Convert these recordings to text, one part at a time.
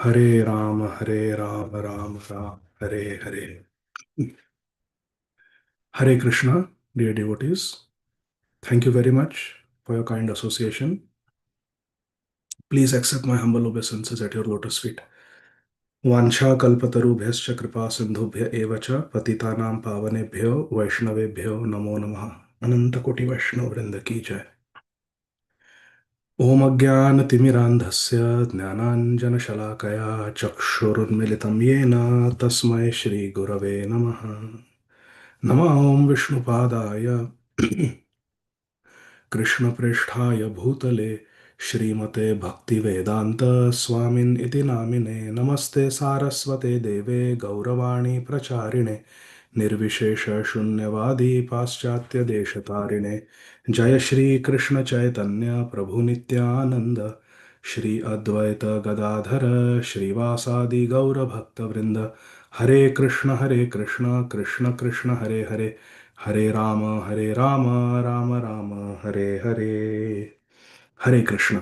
Hare Ram, Ram Ram, Hare Hare. Hare Krishna, dear devotees. Thank you very much for your kind association. Please accept my humble obeisances at your lotus feet. वाञ्छा कल्पतरुभ्यश्च कृपा सिन्धुभ्य एव च पतितानां पावनेभ्यो वैष्णवेभ्यो नमो नमः। अनंत कोटि वैष्णव वृंद की जय। ओम अज्ञानतिमिरान्धस्य ज्ञानाञ्जनशलाकया चक्षुरुन्मिलितं येन तस्मै श्रीगुरवे नमः। नमः ओं विष्णुपादाय कृष्णप्रेष्ठाय भूतले श्रीमते भक्तिवेदान्त स्वामिन् इति नामिने नमस्ते सारस्वते देवे गौरवाणी प्रचारिणे निर्विशेष शून्यवादी पाश्चात्य देशतारिणे जय श्री कृष्ण चैतन्य प्रभु नित्यानंद श्री अद्वैत गदाधर श्रीवासादि गौर भक्तवृंद हरे Krishna Krishna Krishna Hare Hare Hare Ram Ram Ram Hare Hare Hare Krishna.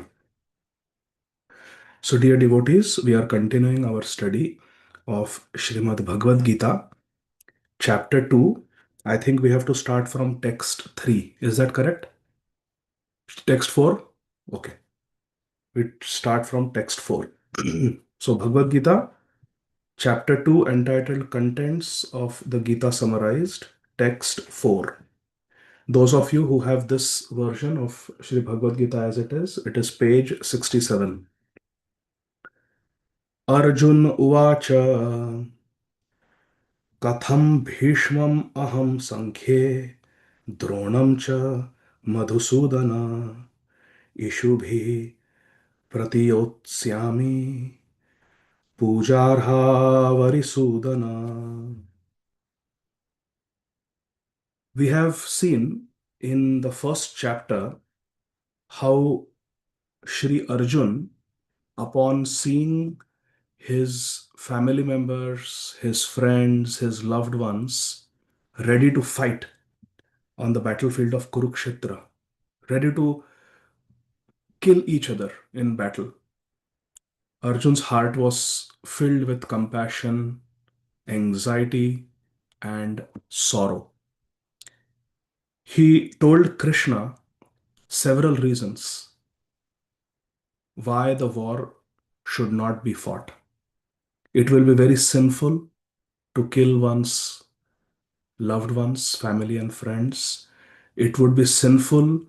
So dear devotees, we are continuing our study of Srimad Bhagavad Gita, chapter 2. I think we have to start from text 3. Is that correct? Text 4? Okay. We start from text 4. So Bhagavad Gita, chapter 2, entitled Contents of the Gita Summarized, text 4. Those of you who have this version of Sri Bhagavad Gita as it is page 67. Arjun Uvacha Katham Bhishmam Aham Sankhye Dronam Cha Madhusudana Ishubhi Pratiyotsyami Pujarha Varisudana. We have seen in the first chapter how Shri Arjun, upon seeing his family members, his friends, his loved ones ready to fight on the battlefield of Kurukshetra, ready to kill each other in battle, Arjun's heart was filled with compassion, anxiety, and sorrow. He told Krishna several reasons why the war should not be fought. It will be very sinful to kill one's loved ones, family, and friends. It would be sinful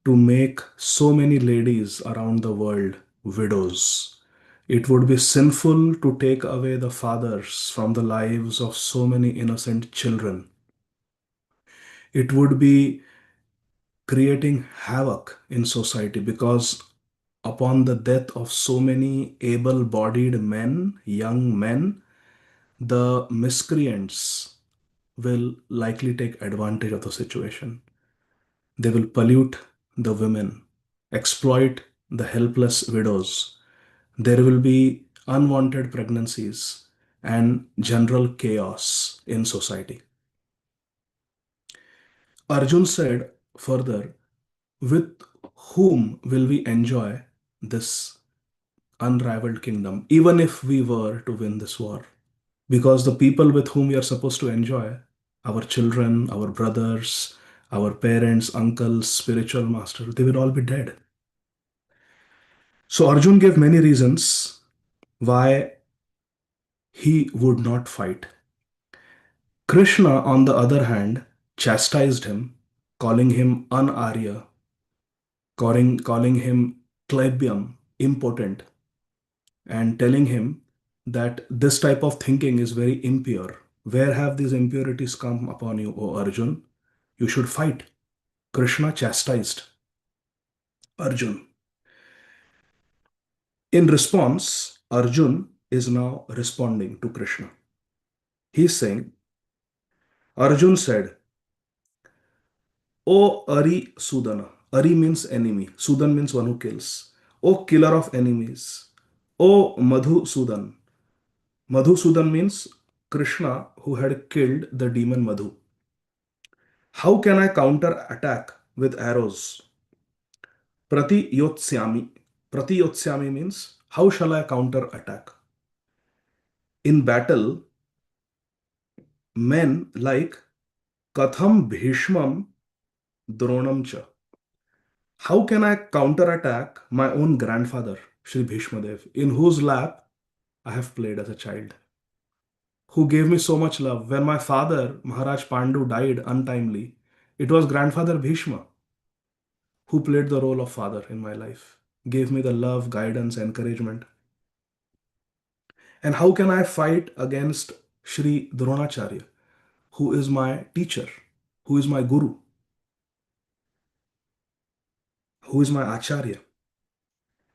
to make so many ladies around the world widows. It would be sinful to take away the fathers from the lives of so many innocent children. It would be creating havoc in society because upon the death of so many able bodied men, young men, the miscreants will likely take advantage of the situation. They will pollute the women, exploit the helpless widows. There will be unwanted pregnancies and general chaos in society. Arjun said further, with whom will we enjoy this unrivaled kingdom, even if we were to win this war? Because the people with whom we are supposed to enjoy, our children, our brothers, our parents, uncles, spiritual master, they will all be dead. So Arjun gave many reasons why he would not fight. Krishna, on the other hand, chastised him, calling him unarya, calling him klebyam, impotent, and telling him that this type of thinking is very impure. Where have these impurities come upon you, O Arjun? You should fight. Krishna chastised Arjun. In response, Arjun is now responding to Krishna. He's saying, Arjun said, O Ari Sudana. Ari means enemy. Sudan means one who kills. O killer of enemies. O Madhu Sudan. Madhusudan means Krishna who had killed the demon Madhu. How can I counter attack with arrows? Prati Yotsyami. Prati Yotsyami means how shall I counter attack? In battle, men like Katham Bhishmam Dronam Cha. How can I counterattack my own grandfather, Sri Bhishmadev, in whose lap I have played as a child, who gave me so much love? When my father, Maharaj Pandu, died untimely, it was grandfather Bhishma who played the role of father in my life, gave me the love, guidance, encouragement. And how can I fight against Sri Dronacharya, who is my teacher, who is my guru, who is my acharya?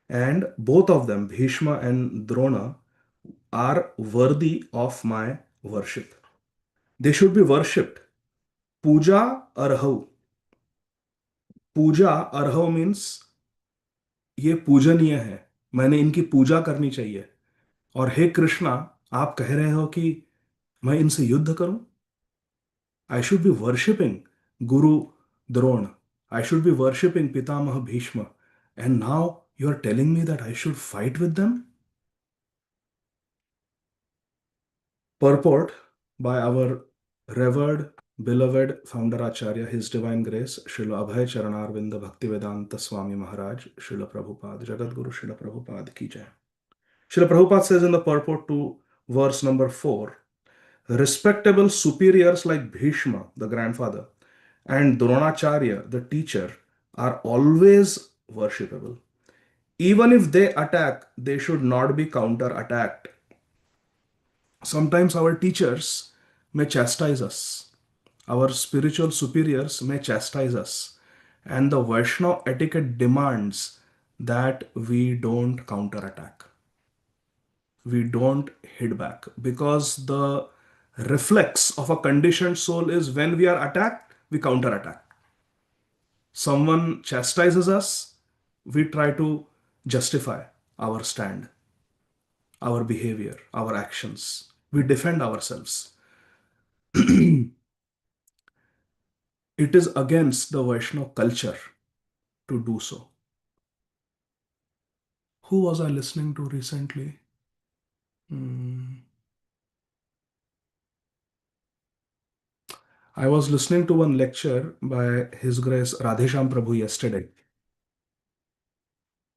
And both of them, Bhishma and Drona, are worthy of my worship. They should be worshipped. Puja arhau. Puja अर्हव means ये पूजनीय है, मैंने इनकी पूजा करनी चाहिए। और हे कृष्णा, आप कह रहे हो कि मैं इनसे युद्ध करूं? आई should be worshipping Guru Drona, I should be worshipping Pitamah Bhishma, and now you are telling me that I should fight with them? Purport by our revered, beloved founder Acharya, His Divine Grace, Srila Abhay Charanarvinda Bhaktivedanta Swami Maharaj, Srila Prabhupada, Jagat Guru Srila Prabhupada ki jai. Srila Prabhupada says in the purport to verse number 4, respectable superiors like Bhishma, the grandfather, and Dronacharya, the teacher, are always worshipable. Even if they attack, they should not be counter-attacked. Sometimes our teachers may chastise us, our spiritual superiors may chastise us, and the Vaishnava etiquette demands that we don't counterattack. We don't hit back, because the reflex of a conditioned soul is when we are attacked, we counterattack. Someone chastises us, we try to justify our stand, our behavior, our actions. We defend ourselves. It is against the Vaishnava culture to do so. Who was I listening to recently? I was listening to one lecture by His Grace Radhesham Prabhu yesterday.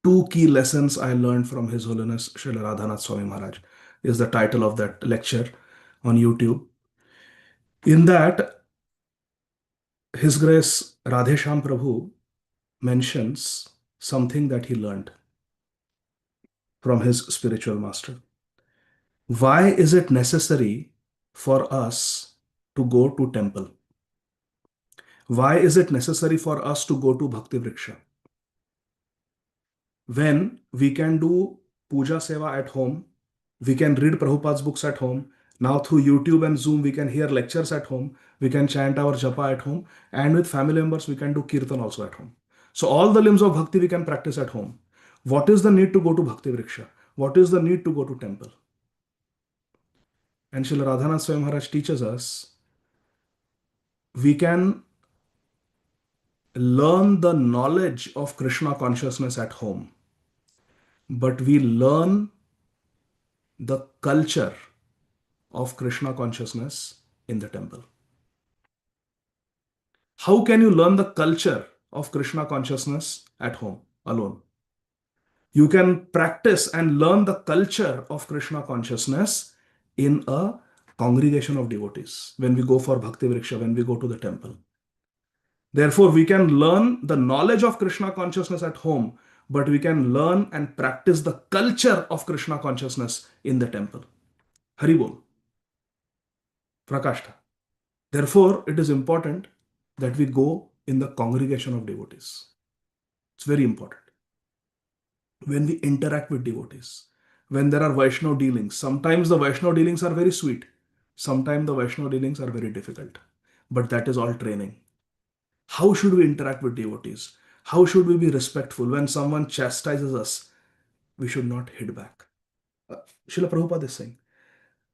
Two key lessons I learned from His Holiness Srila Radhanath Swami Maharaj is the title of that lecture on YouTube. In that, His Grace Radhesham Prabhu mentions something that he learned from his spiritual master. Why is it necessary for us to go to temple? Why is it necessary for us to go to Bhakti Vriksha? When we can do puja seva at home, we can read Prabhupada's books at home. Now through YouTube and Zoom, we can hear lectures at home. We can chant our japa at home. And with family members, we can do kirtan also at home. So all the limbs of bhakti we can practice at home. What is the need to go to Bhakti Vriksha? What is the need to go to temple? And Srila Radhanath Swami Maharaj teaches us, we can learn the knowledge of Krishna consciousness at home, but we learn the culture of Krishna consciousness in the temple. How can you learn the culture of Krishna consciousness at home alone? You can practice and learn the culture of Krishna consciousness in a congregation of devotees, when we go for Bhakti Vriksha, when we go to the temple. Therefore, we can learn the knowledge of Krishna consciousness at home, but we can learn and practice the culture of Krishna consciousness in the temple. Hari Bol. Prakashta. Therefore, it is important that we go in the congregation of devotees. It's very important. When we interact with devotees, when there are Vaishnava dealings, sometimes the Vaishnava dealings are very sweet, sometimes the Vaishnava dealings are very difficult, but that is all training. How should we interact with devotees? How should we be respectful? When someone chastises us, we should not hit back. Srila Prabhupada is saying,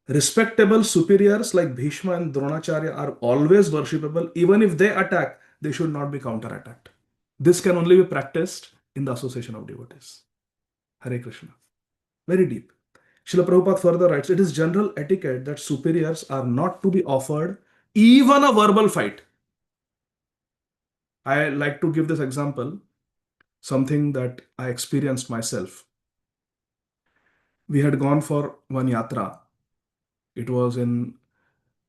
respectable superiors like Bhishma and Dronacharya are always worshipable. Even if they attack, they should not be counter-attacked. This can only be practiced in the association of devotees. Hare Krishna. Very deep. Srila Prabhupada further writes, it is general etiquette that superiors are not to be offered even a verbal fight. I like to give this example, something that I experienced myself. We had gone for one yatra. It was in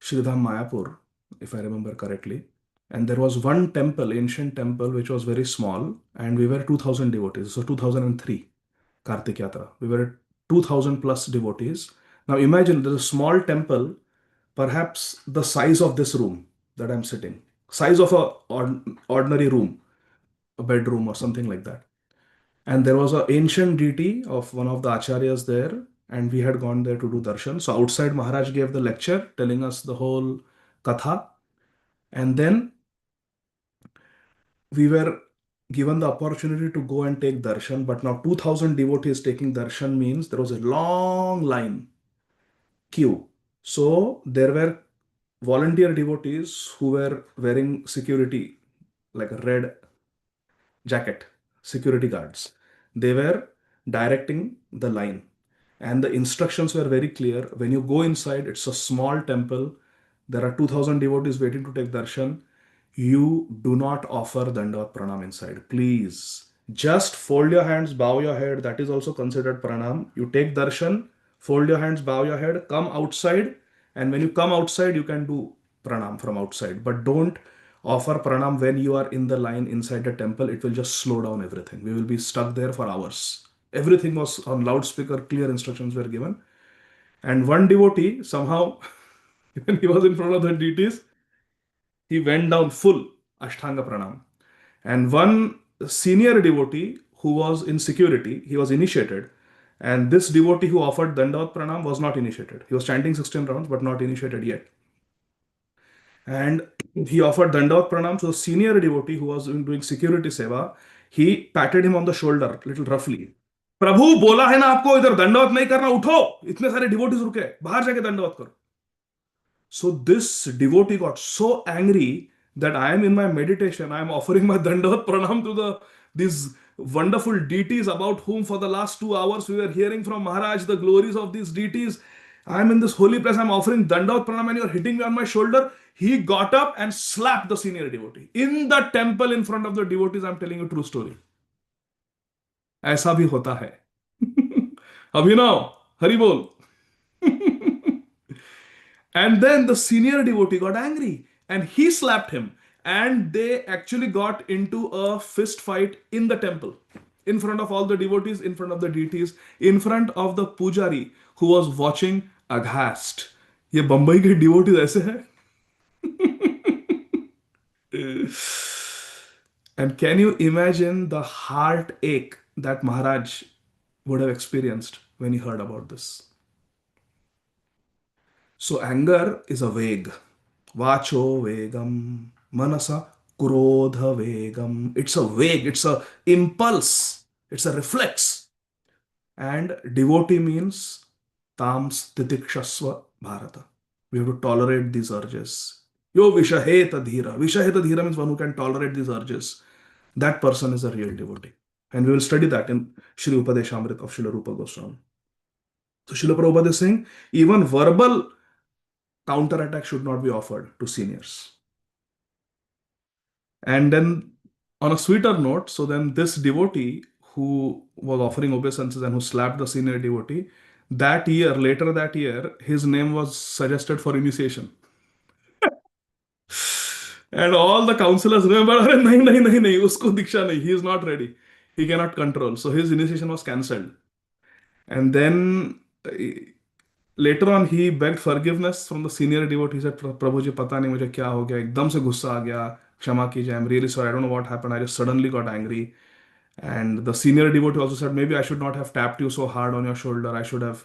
Shridham Mayapur, if I remember correctly. And there was one temple, ancient temple, which was very small, and we were 2000 devotees. So 2003 Kartik Yatra. We were 2000 plus devotees. Now imagine there's a small temple, perhaps the size of this room that I'm sitting, size of a ordinary room, a bedroom or something like that. And there was an ancient deity of one of the acharyas there, and we had gone there to do darshan. So outside, Maharaj gave the lecture telling us the whole katha, and then we were given the opportunity to go and take darshan. But now 2000 devotees taking darshan means there was a long line queue. So there were volunteer devotees who were wearing security, like a red jacket, security guards. They were directing the line. And the instructions were very clear. When you go inside, it's a small temple. There are 2000 devotees waiting to take darshan. You do not offer Dandavat Pranam inside. Please. Just fold your hands, bow your head. That is also considered pranam. You take darshan, fold your hands, bow your head, come outside. And when you come outside, you can do pranam from outside. But don't offer pranam when you are in the line inside the temple. It will just slow down everything. We will be stuck there for hours. Everything was on loudspeaker, clear instructions were given. And one devotee, somehow, when he was in front of the deities, he went down full Ashtanga Pranam. And one senior devotee who was in security, he was initiated. And this devotee who offered Dandavat Pranam was not initiated. He was chanting 16 rounds, but not initiated yet. And he offered Dandavat Pranam to the senior devotee who was doing security seva. He patted him on the shoulder, little roughly. प्रभु बोला है ना आपको इधर दंडवत नहीं करना, उठो, इतने सारे डिवोटीज रुके, बाहर जाके दंडवत करो. So this devotee got so angry that I am in my meditation, I am offering my Dandavat Pranam to these wonderful deities about whom for the last 2 hours we were hearing from Maharaj the glories of these deities. I am in this holy place, I am offering Dandavat Pranam and you are hitting me on my shoulder. He got up and slapped the senior devotee. In the temple in front of the devotees, I am telling you a true story. ऐसा भी होता है. अभिनव, हरि बोल. And then the senior devotee got angry and he slapped him. And they actually got into a fist fight in the temple, in front of all the devotees, in front of the deities, in front of the pujari who was watching aghast. ये बंबई के devotees ऐसे हैं. And can you imagine the heartache that Maharaj would have experienced when he heard about this? So anger is a vague. Vacho vegam, manasa krodha vegam. It's a vague, it's a impulse, it's a reflex. And devotee means tam stitikshasva bharata. We have to tolerate these urges. Yo vishaheta dhira. Vishaheta dhira means one who can tolerate these urges. That person is a real devotee. And we will study that in Shri Upadeshamrit of Srila Rupa Goswami. So Srila Prabhupada is saying even verbal counterattack should not be offered to seniors. And then on a sweeter note, so then this devotee who was offering obeisances and who slapped the senior devotee, that year, later that year, his name was suggested for initiation. And all the counselors remember, "अरे नहीं नहीं नहीं नहीं, उसको दीक्षा नहीं, he is not ready. He cannot control." So his initiation was cancelled. And then later on he begged forgiveness from the senior devotee. He said, "प्रभु जी पता नहीं मुझे क्या हो गया, एकदम से गुस्सा आ गया, क्षमा कीजिए, I'm really sorry, I don't know what happened, I just suddenly got angry." And the senior devotee also said, "Maybe I should not have tapped you so hard on your shoulder, I should have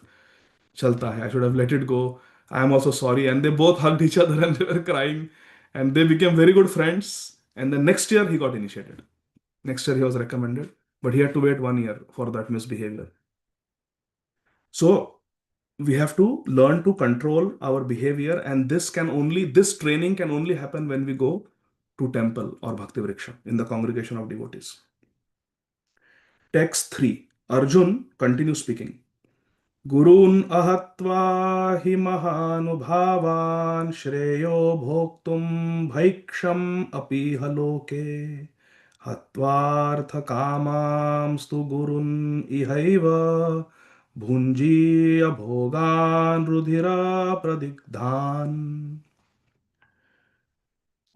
chalta hai, I should have let it go, I am also sorry." And they both hugged each other and they were crying and they became very good friends. And then next year he got initiated. Next year he was recommended, but he had to wait 1 year for that misbehavior. So we have to learn to control our behavior, and this training can only happen when we go to temple or bhakti vriksha in the congregation of devotees. Text 3. Arjun continues speaking. गुरून् अहत्वा हि महानुभावान् श्रेयो भोक्तुं भैक्षम् Aphiah लोके हत्वार्थकामांस्तु गुरून् इहैव भुञ्जीय भोगान् रुधिराप्रदिग्धान्.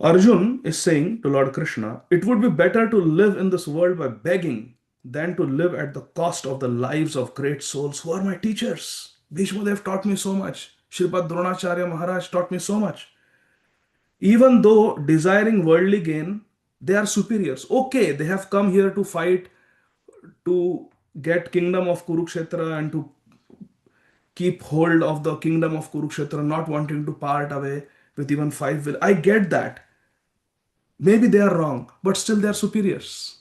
Arjun is saying to Lord Krishna, it would be better to live in this world by begging than to live at the cost of the lives of great souls who are my teachers. Bhishma Dev taught me so much. Shripad Dronacharya Maharaj taught me so much. Even though desiring worldly gain, they are superiors. Okay, they have come here to fight, to get kingdom of Kurukshetra and to keep hold of the kingdom of Kurukshetra, not wanting to part away with even five will. I get that. Maybe they are wrong, but still they are superiors.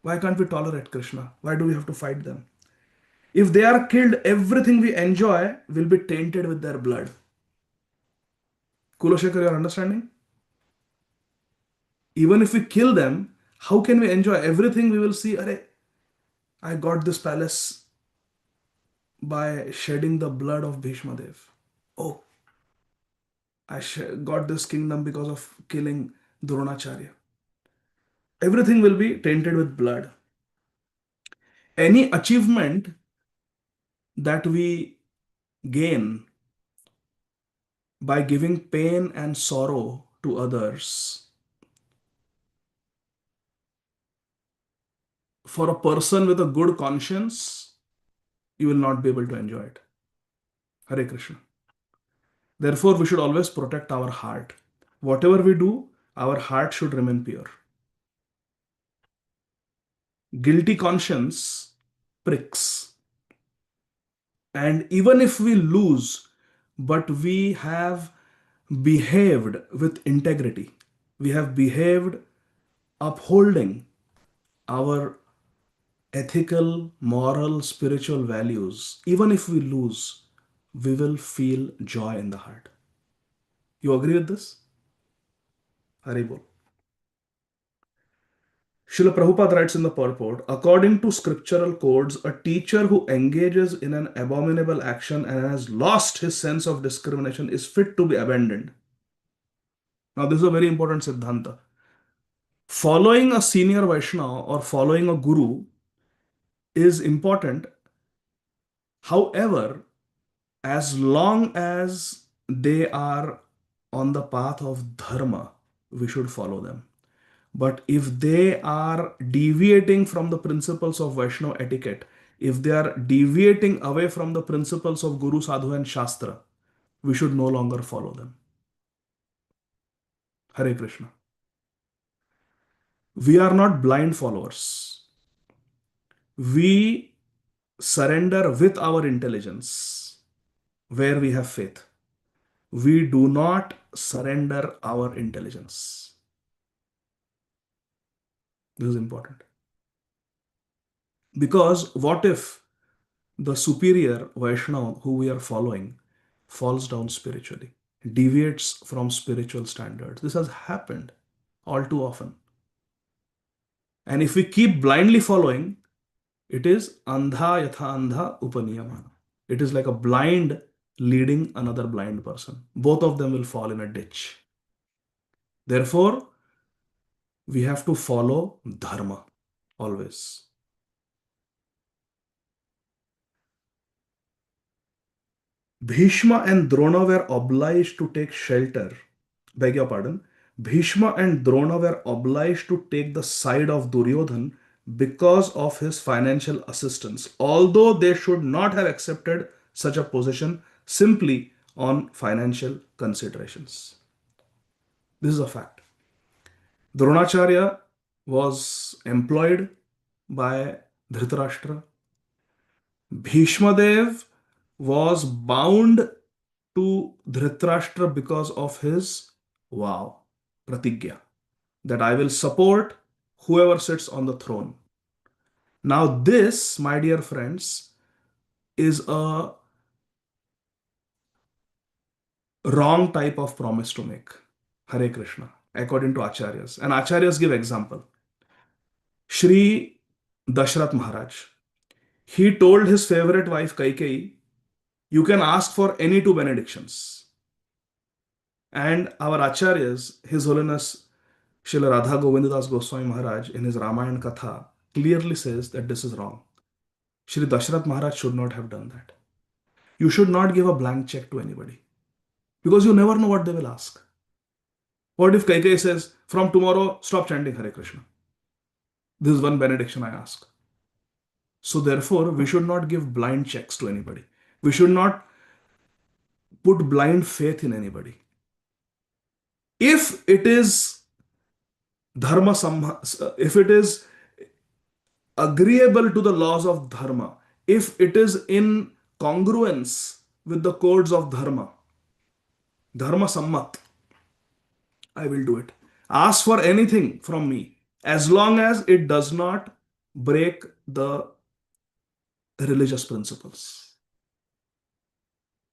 Why can't we tolerate Krishna? Why do we have to fight them? If they are killed, everything we enjoy will be tainted with their blood. Kuloshekar, you are understanding? Even if we kill them, how can we enjoy everything? We will see, Arey, I got this palace by shedding the blood of Bhishma Dev. Oh, got this kingdom because of killing Dronacharya. Everything will be tainted with blood. Any achievement that we gain by giving pain and sorrow to others, for a person with a good conscience, you will not be able to enjoy it. Hare Krishna. Therefore, we should always protect our heart. Whatever we do, our heart should remain pure. Guilty conscience pricks. And even if we lose, but we have behaved with integrity, we have behaved upholding our ethical, moral, spiritual values, even if we lose, we will feel joy in the heart. You agree with this? Haribol. Srila Prabhupada writes in the purport, according to scriptural codes, a teacher who engages in an abominable action and has lost his sense of discrimination is fit to be abandoned. Now, this is a very important Siddhanta. Following a senior Vaishnava or following a guru is important. However, as long as they are on the path of dharma, we should follow them. But if they are deviating from the principles of Vaishnava etiquette, if they are deviating away from the principles of Guru, Sadhu, and Shastra, we should no longer follow them. Hare Krishna. We are not blind followers. We surrender with our intelligence where we have faith. We do not surrender our intelligence. This is important. Because what if the superior Vaishnava who we are following falls down spiritually, deviates from spiritual standards? This has happened all too often. And if we keep blindly following, it is andha yatha andha upaniyamana. It is like a blind leading another blind person. Both of them will fall in a ditch. Therefore, we have to follow dharma always. Bhishma and Drona were obliged to take shelter. Beg your pardon. Bhishma and Drona were obliged to take the side of Duryodhan because of his financial assistance, although they should not have accepted such a position simply on financial considerations. This is a fact. Dronacharya was employed by Dhritarashtra. Bhishma Dev was bound to Dhritarashtra because of his vow, pratigya, that I will support whoever sits on the throne. Now, this, my dear friends, is a wrong type of promise to make. Hare Krishna, according to Acharyas. And Acharyas give example. Shri Dashrath Maharaj, he told his favorite wife Kaikeyi You can ask for any two benedictions. And our Acharyas, His Holiness Srila Radha Govindadas Goswami Maharaj, in his Ramayana Katha, clearly says that this is wrong. Shri Dashrath Maharaj should not have done that. You should not give a blank check to anybody because you never know what they will ask. What if Kaikai says, from tomorrow, stop chanting Hare Krishna? This is one benediction I ask. So, therefore, we should not give blind checks to anybody. We should not put blind faith in anybody. If it is dharma, if it is agreeable to the laws of dharma, if it is in congruence with the codes of dharma sammat, I will do it. Ask for anything from me as long as it does not break the religious principles.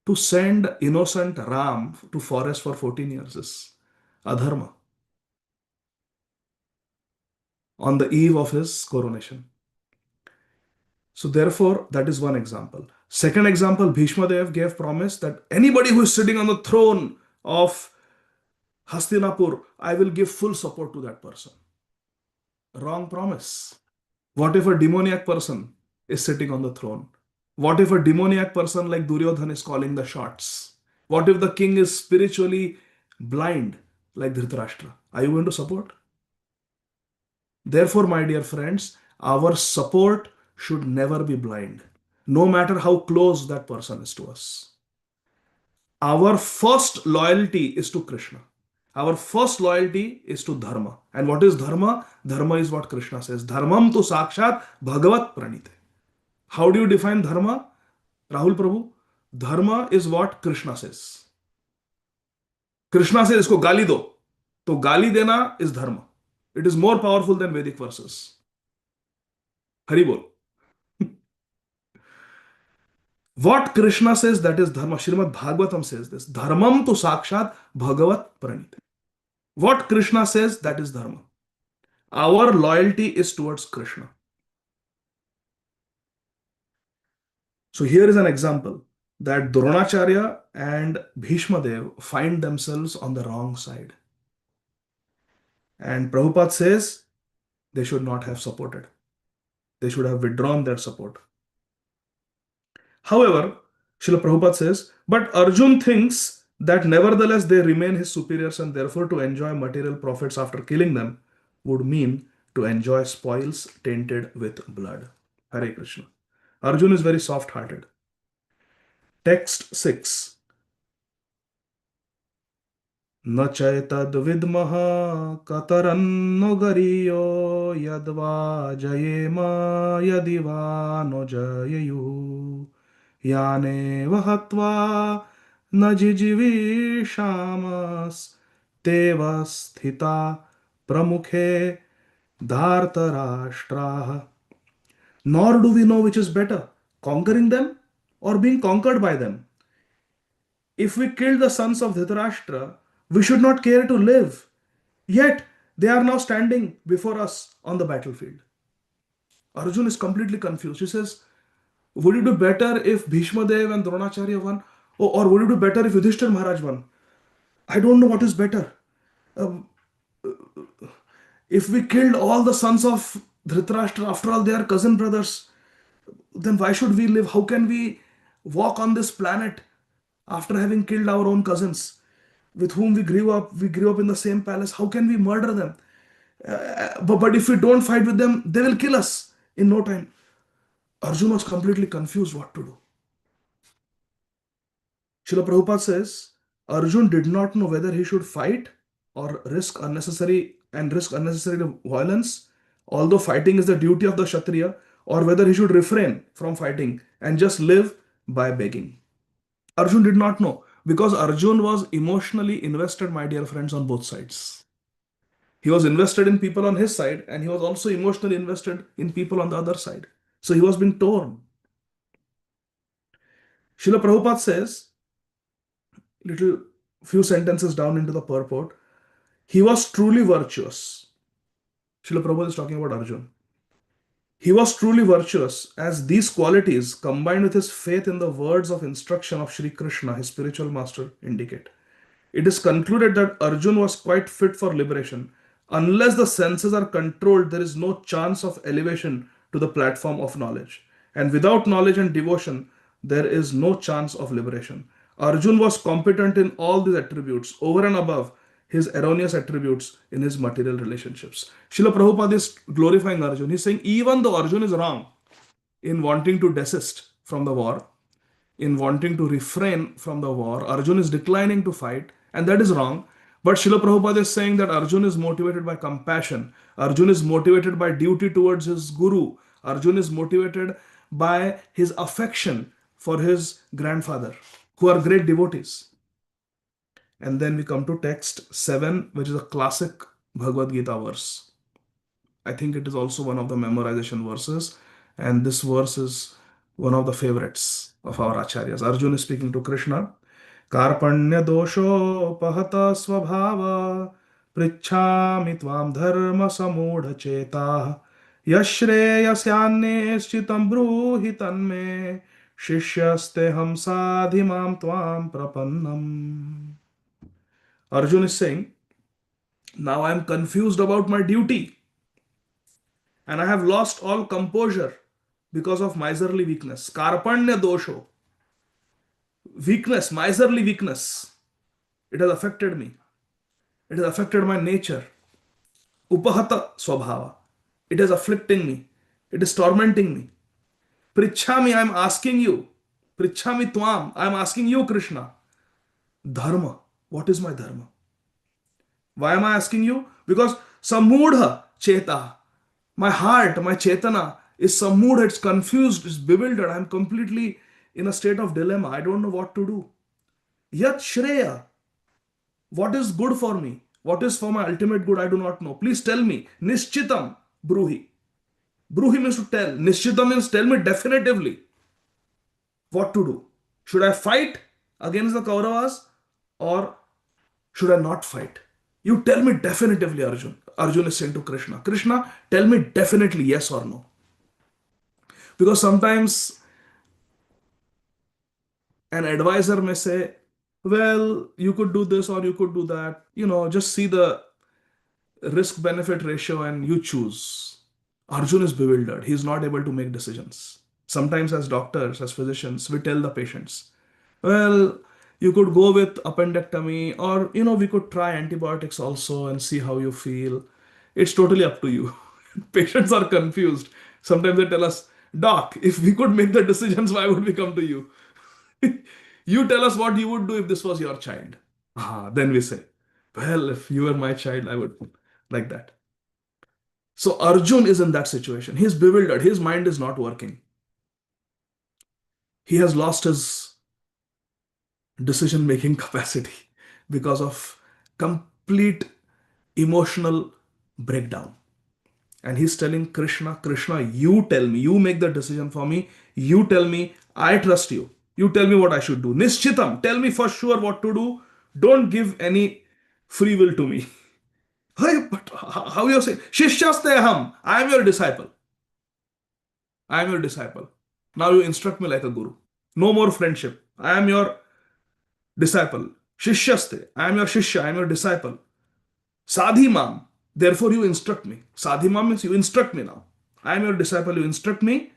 To send innocent Ram to forest for 14 years is adharma on the eve of his coronation. So therefore, that is one example. Second example, Bhishma Dev gave promise that anybody who is sitting on the throne of Hastinapur, I will give full support to that person. Wrong promise. What if a demoniac person is sitting on the throne? What if a demoniac person like Duryodhan is calling the shots? What if the king is spiritually blind like Dhritarashtra? Are you going to support? Therefore, my dear friends, our support should never be blind, no matter how close that person is to us. Our first loyalty is to Krishna. Our first loyalty is to Dharma. And what is Dharma? Dharma is what Krishna says. Dharmam tu sakshat bhagavat pranite. How do you define Dharma? Rahul Prabhu? Dharma is what Krishna says. Krishna says, isko gali do. To gali dena is Dharma. It is more powerful than Vedic verses. Hari bol. What Krishna says, that is Dharma. Srimad Bhagavatam says this. Dharmam tu sakshat bhagavat pranite. What Krishna says, that is Dharma. Our loyalty is towards Krishna. So here is an example that Dronacharya and Bhishma Dev find themselves on the wrong side. And Prabhupada says they should not have supported. They should have withdrawn their support. However, Srila Prabhupada says, but Arjun thinks that nevertheless they remain his superiors and therefore to enjoy material profits after killing them would mean to enjoy spoils tainted with blood. Hare Krishna. Arjun is very soft-hearted. Text 6. न चैतद्विद्मः कतरन्नो गरीयो यद्वा जयेम यदि वा no जयेयुः यानेव हत्वा न जिजीविषामस्तेव स्थिता प्रमुखे धार्तराष्ट्राः. Nor do we know which is better, conquering them or being conquered by them. If we kill the sons of Dhritarashtra, we should not care to live. Yet, they are now standing before us on the battlefield. Arjun is completely confused. He says, would it be better if Bhishma Dev and Dronacharya won? Or would it be better if Yudhishthir Maharaj won? I don't know what is better. Um, if we killed all the sons of Dhritarashtra, after all, they are cousin brothers, then why should we live? How can we walk on this planet after having killed our own cousins with whom we grew up? We grew up in the same palace. How can we murder them? But if we don't fight with them, they will kill us in no time. Arjuna was completely confused what to do. Srila Prabhupada says, Arjun did not know whether he should fight or risk unnecessary violence, although fighting is the duty of the Kshatriya, or whether he should refrain from fighting and just live by begging. Arjun did not know because Arjun was emotionally invested, my dear friends, on both sides. He was invested in people on his side and he was also emotionally invested in people on the other side. So he was being torn. Srila Prabhupada says, little few sentences down into the purport, he was truly virtuous. Srila Prabhupada is talking about Arjun. He was truly virtuous, as these qualities, combined with his faith in the words of instruction of Sri Krishna, his spiritual master, indicate. It is concluded that Arjun was quite fit for liberation. Unless the senses are controlled, there is no chance of elevation to the platform of knowledge. And without knowledge and devotion, there is no chance of liberation. Arjun was competent in all these attributes, over and above his erroneous attributes in his material relationships. Srila Prabhupada is glorifying Arjun. He's saying even though Arjun is wrong in wanting to desist from the war, in wanting to refrain from the war. Arjun is declining to fight, and that is wrong. But Srila Prabhupada is saying that Arjun is motivated by compassion. Arjun is motivated by duty towards his guru. Arjun is motivated by his affection for his grandfather, who are great devotees. And then we come to text 7, which is a classic Bhagavad Gita verse. I think it is also one of the memorization verses. And this verse is one of the favorites of our acharyas. Arjuna is speaking to Krishna. Karpanya dosho pahata svabhava prichhami tvam dharma samudha cheta yashreyasyaneshchitam bruhi tanme shishyaste ham sadhimam tvam prapannam. Arjuna is saying, now I am confused about my duty and I have lost all composure because of miserly weakness. Karpanya dosho. Weakness, miserly weakness. It has affected me. It has affected my nature. Upahata swabhava. It is afflicting me. It is tormenting me. Prichhami, I am asking you. Prichhami tvam, I am asking you, Krishna. Dharma. What is my dharma? Why am I asking you? Because samudha cheta. My heart, my chetana is samudha, it's confused, it's bewildered. I'm completely in a state of dilemma. I don't know what to do. Yat shreya. What is good for me? What is for my ultimate good? I do not know. Please tell me. Nishchitam bruhi. Bruhi means to tell. Nishchitam means tell me definitively what to do. Should I fight against the Kauravas or should I not fight? You tell me definitively, Arjun. Arjun is saying to Krishna, Krishna, tell me definitely yes or no. Because sometimes an advisor may say, well, you could do this or you could do that. Just see the risk benefit ratio and you choose. Arjun is bewildered. He is not able to make decisions. Sometimes, as doctors, as physicians, we tell the patients, well, you could go with appendectomy, or we could try antibiotics also and see how you feel. It's totally up to you. Patients are confused. Sometimes they tell us, doc, if we could make the decisions, why would we come to you? You tell us what you would do if this was your child. Then we say, well, if you were my child, I would like that. So Arjun is in that situation. He's bewildered. His mind is not working. He has lost his decision making capacity because of complete emotional breakdown. And he's telling Krishna, Krishna, you tell me, you make the decision for me, you tell me, I trust you. You tell me what I should do. Nishchitam, tell me for sure what to do. Don't give any free will to me. Hey, but how you say? Shishyaste aham. I am your disciple. I am your disciple. Now you instruct me like a guru. No more friendship. I am your disciple. Shishyaste. I am your shishya. I am your disciple. Sadhimam. Therefore you instruct me. Sadhimam means you instruct me now. I am your disciple. You instruct me.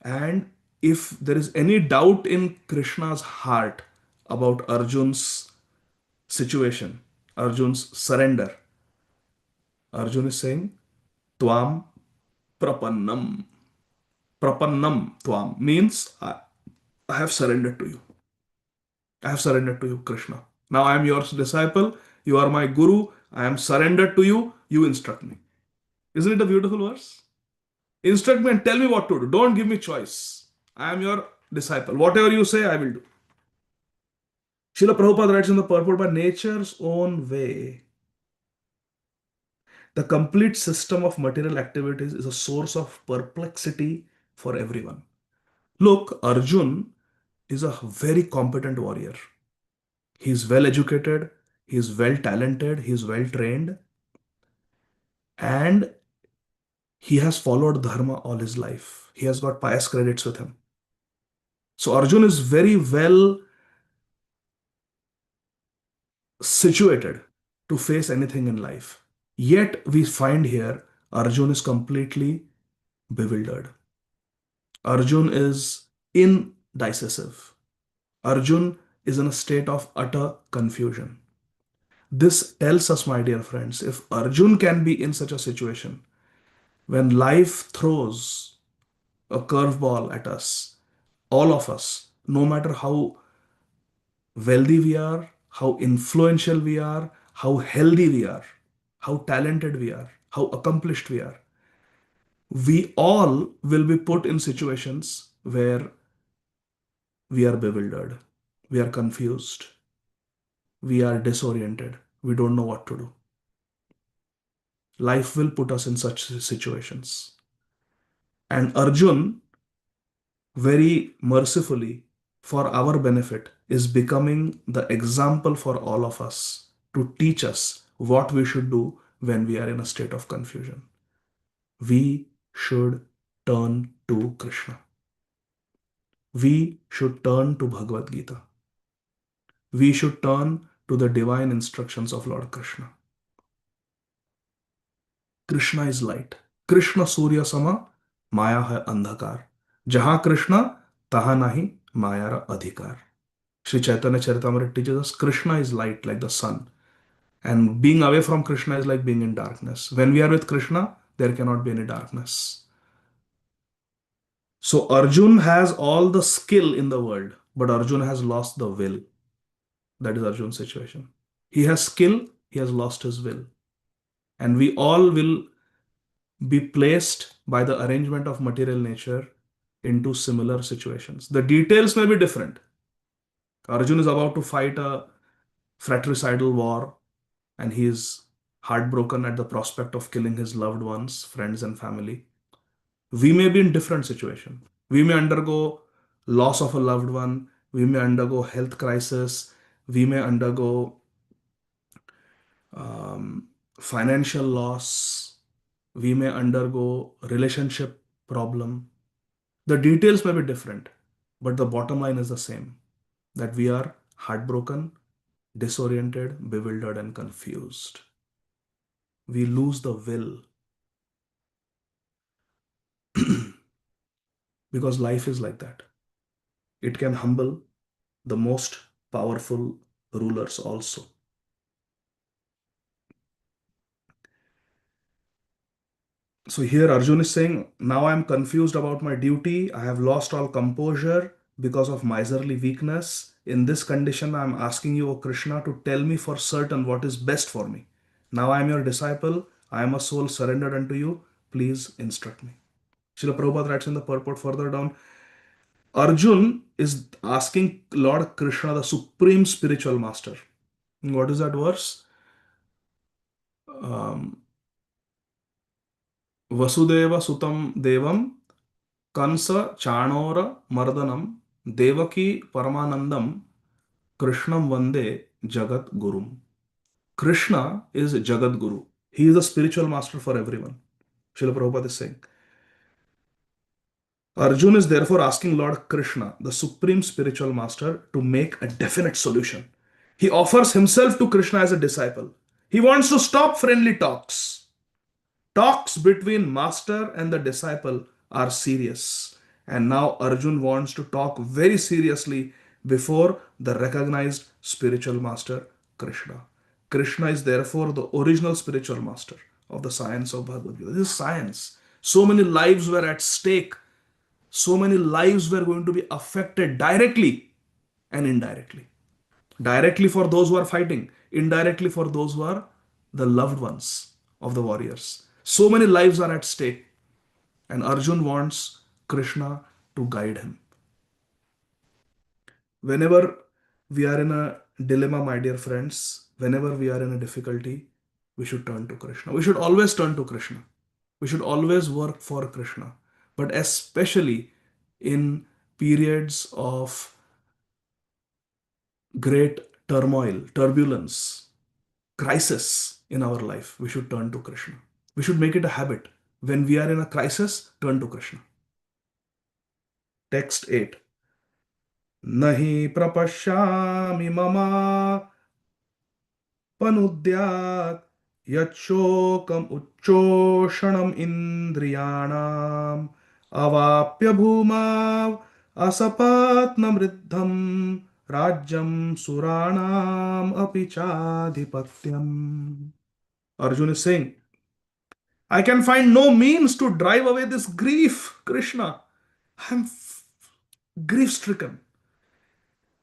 And if there is any doubt in Krishna's heart about Arjun's situation, Arjun's surrender, Arjun is saying, Tvam prapannam. Prapannam tvam means I have surrendered to you. I have surrendered to you, Krishna. Now I am your disciple. You are my guru. I am surrendered to you. You instruct me. Isn't it a beautiful verse? Instruct me and tell me what to do. Don't give me choice. I am your disciple. Whatever you say, I will do. Srila Prabhupada writes in the purport, by nature's own way, the complete system of material activities is a source of perplexity for everyone. Look, Arjun is a very competent warrior. He is well educated, he is well talented, he is well trained, and He has followed dharma all his life. He has got pious credits with him. So Arjun is very well situated to face anything in life. Yet we find here Arjun is completely bewildered. Arjun is indecisive. Arjun is in a state of utter confusion. This tells us, my dear friends, if Arjun can be in such a situation, when life throws a curveball at us, all of us, no matter how wealthy we are, how influential we are, how healthy we are, how talented we are, how accomplished we all will be put in situations where we are bewildered, we are confused, we are disoriented, we don't know what to do. Life will put us in such situations. And Arjun, very mercifully, for our benefit, is becoming the example for all of us to teach us what we should do when we are in a state of confusion. We should turn to Krishna. We should turn to Bhagavad Gita. We should turn to the divine instructions of Lord Krishna. Krishna is light. Krishna Surya Sama, Maya hai andhakar. Jahan Krishna, taha nahi Mayara adhikar. Sri Chaitanya Charitamrita teaches us Krishna is light like the sun. And being away from Krishna is like being in darkness. When we are with Krishna, there cannot be any darkness. So Arjun has all the skill in the world, but Arjun has lost the will. That is Arjun's situation. He has skill, he has lost his will. And we all will be placed by the arrangement of material nature into similar situations. The details may be different. Arjun is about to fight a fratricidal war and he is heartbroken at the prospect of killing his loved ones, friends, and family. We may be in different situation. We may undergo loss of a loved one. We may undergo health crisis. We may undergo um, financial loss. We may undergo relationship problem. The details may be different, but the bottom line is the same, that we are heartbroken, disoriented, bewildered, and confused. We lose the will because life is like that. It can humble the most powerful rulers also. So here Arjun is saying, now I am confused about my duty. I have lost all composure because of miserly weakness. In this condition, I am asking you, O Krishna, to tell me for certain what is best for me. Now I am your disciple. I am a soul surrendered unto you. Please instruct me. Srila Prabhupada writes in the purport further down, Arjun is asking Lord Krishna, the supreme spiritual master. What is that verse? Um, Vasudeva Sutam Devam Kansa Chanora Mardanam Devaki Paramanandam Krishnam Vande Jagat Gurum. Krishna is Jagat Guru. He is the spiritual master for everyone. Srila Prabhupada is saying. Arjun is therefore asking Lord Krishna, the supreme spiritual master, to make a definite solution. He offers himself to Krishna as a disciple. He wants to stop friendly talks. Talks between master and the disciple are serious. And now Arjun wants to talk very seriously before the recognized spiritual master, Krishna. Krishna is therefore the original spiritual master of the science of Bhagavad Gita. This is science. So many lives were at stake. So many lives were going to be affected directly and indirectly. Directly for those who are fighting, indirectly for those who are the loved ones of the warriors. So many lives are at stake, and Arjun wants Krishna to guide him. Whenever we are in a dilemma, my dear friends, whenever we are in a difficulty, we should turn to Krishna. We should always turn to Krishna. We should always work for Krishna, but especially in periods of great turmoil, turbulence, crisis in our life, we should turn to Krishna. We should make it a habit. When we are in a crisis, turn to Krishna. Text 8. Nahi prapashyami mama panudyat yachokam uchoshanam indriyanam avapya bhumav asapatnam riddham rajyam suranam apichadipatyam. Arjun is saying, I can find no means to drive away this grief, Krishna. I am grief stricken.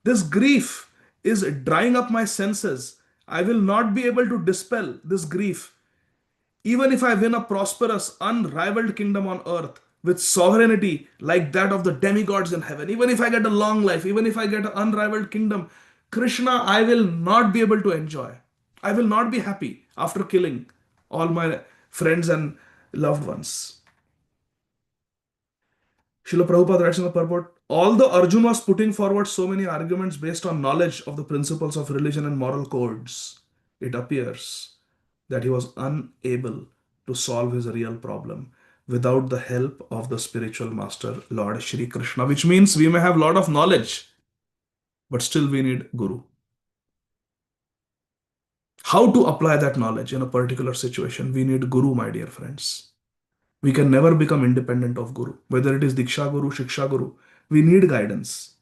This grief is drying up my senses. I will not be able to dispel this grief. Even if I win a prosperous, unrivaled kingdom on earth with sovereignty like that of the demigods in heaven, even if I get a long life, even if I get an unrivaled kingdom, Krishna, I will not be able to enjoy. I will not be happy after killing all my friends and loved ones. Srila Prabhupada writes in the purport, although Arjun was putting forward so many arguments based on knowledge of the principles of religion and moral codes, it appears that he was unable to solve his real problem without the help of the spiritual master, Lord Shri Krishna, which means we may have a lot of knowledge, but still we need Guru. How to apply that knowledge in a particular situation? We need Guru, my dear friends. We can never become independent of Guru. Whether it is Diksha Guru, Shiksha Guru, we need guidance.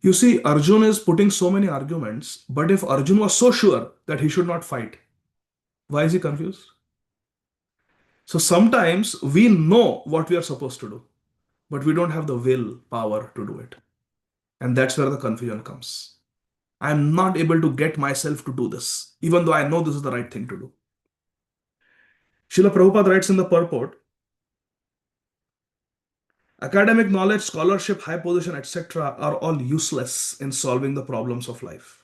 You see, Arjun is putting so many arguments, but if Arjun was so sure that he should not fight, why is he confused? So sometimes we know what we are supposed to do, but we don't have the will power to do it. And that's where the confusion comes. I am not able to get myself to do this, even though I know this is the right thing to do. Srila Prabhupada writes in the purport, academic knowledge, scholarship, high position, etc. are all useless in solving the problems of life.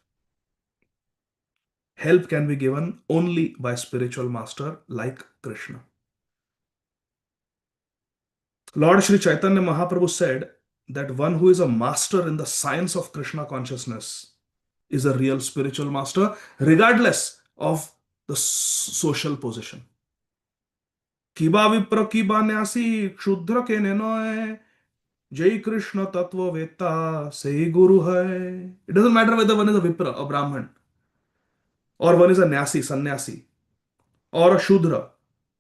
Help can be given only by spiritual master like Krishna. Lord Sri Chaitanya Mahaprabhu said that one who is a master in the science of Krishna consciousness is a real spiritual master, regardless of the social position. Kiba vipra kiba nyasi kshudra ke nenoy Jai Krishna Tattva Veta Say Guru Hai. It doesn't matter whether one is a Vipra, a Brahman, or one is a Nyasi, Sannyasi, or a Shudra,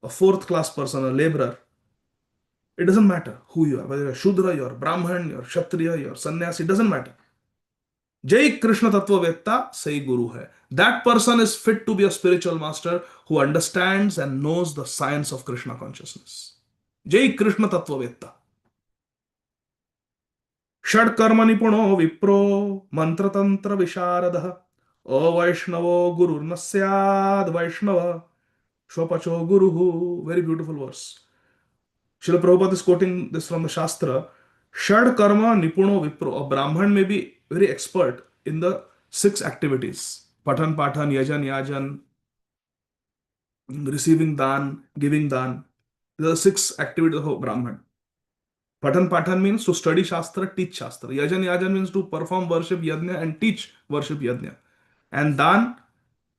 a fourth class person, a laborer. It doesn't matter who you are, whether you're Shudra, you're Brahman, you're Kshatriya, you're Sannyasi, it doesn't matter. Jai Krishna Tattva Veta Say Guru Hai. That person is fit to be a spiritual master who understands and knows the science of Krishna consciousness. Jai Krishna Tattva Veta. षड्कर्म निपुणो Wipro मंत्रतंत्र विशारदः अवैष्णवो गुरुर्न स्याद् वैष्णव स्वपचो गुरुः. Very beautiful verse. Srila Prabhupada is quoting this from the Shastra. Shad karma nipuno vipro. A Brahman may be very expert in the 6 activities. Patan, Patan, Yajan, Yajan, receiving Dan, giving Dan. These are 6 activities of a Brahman. Patan means to study Shastra, teach Shastra. Yajan means to perform worship yajna and teach worship yajna. And Dan,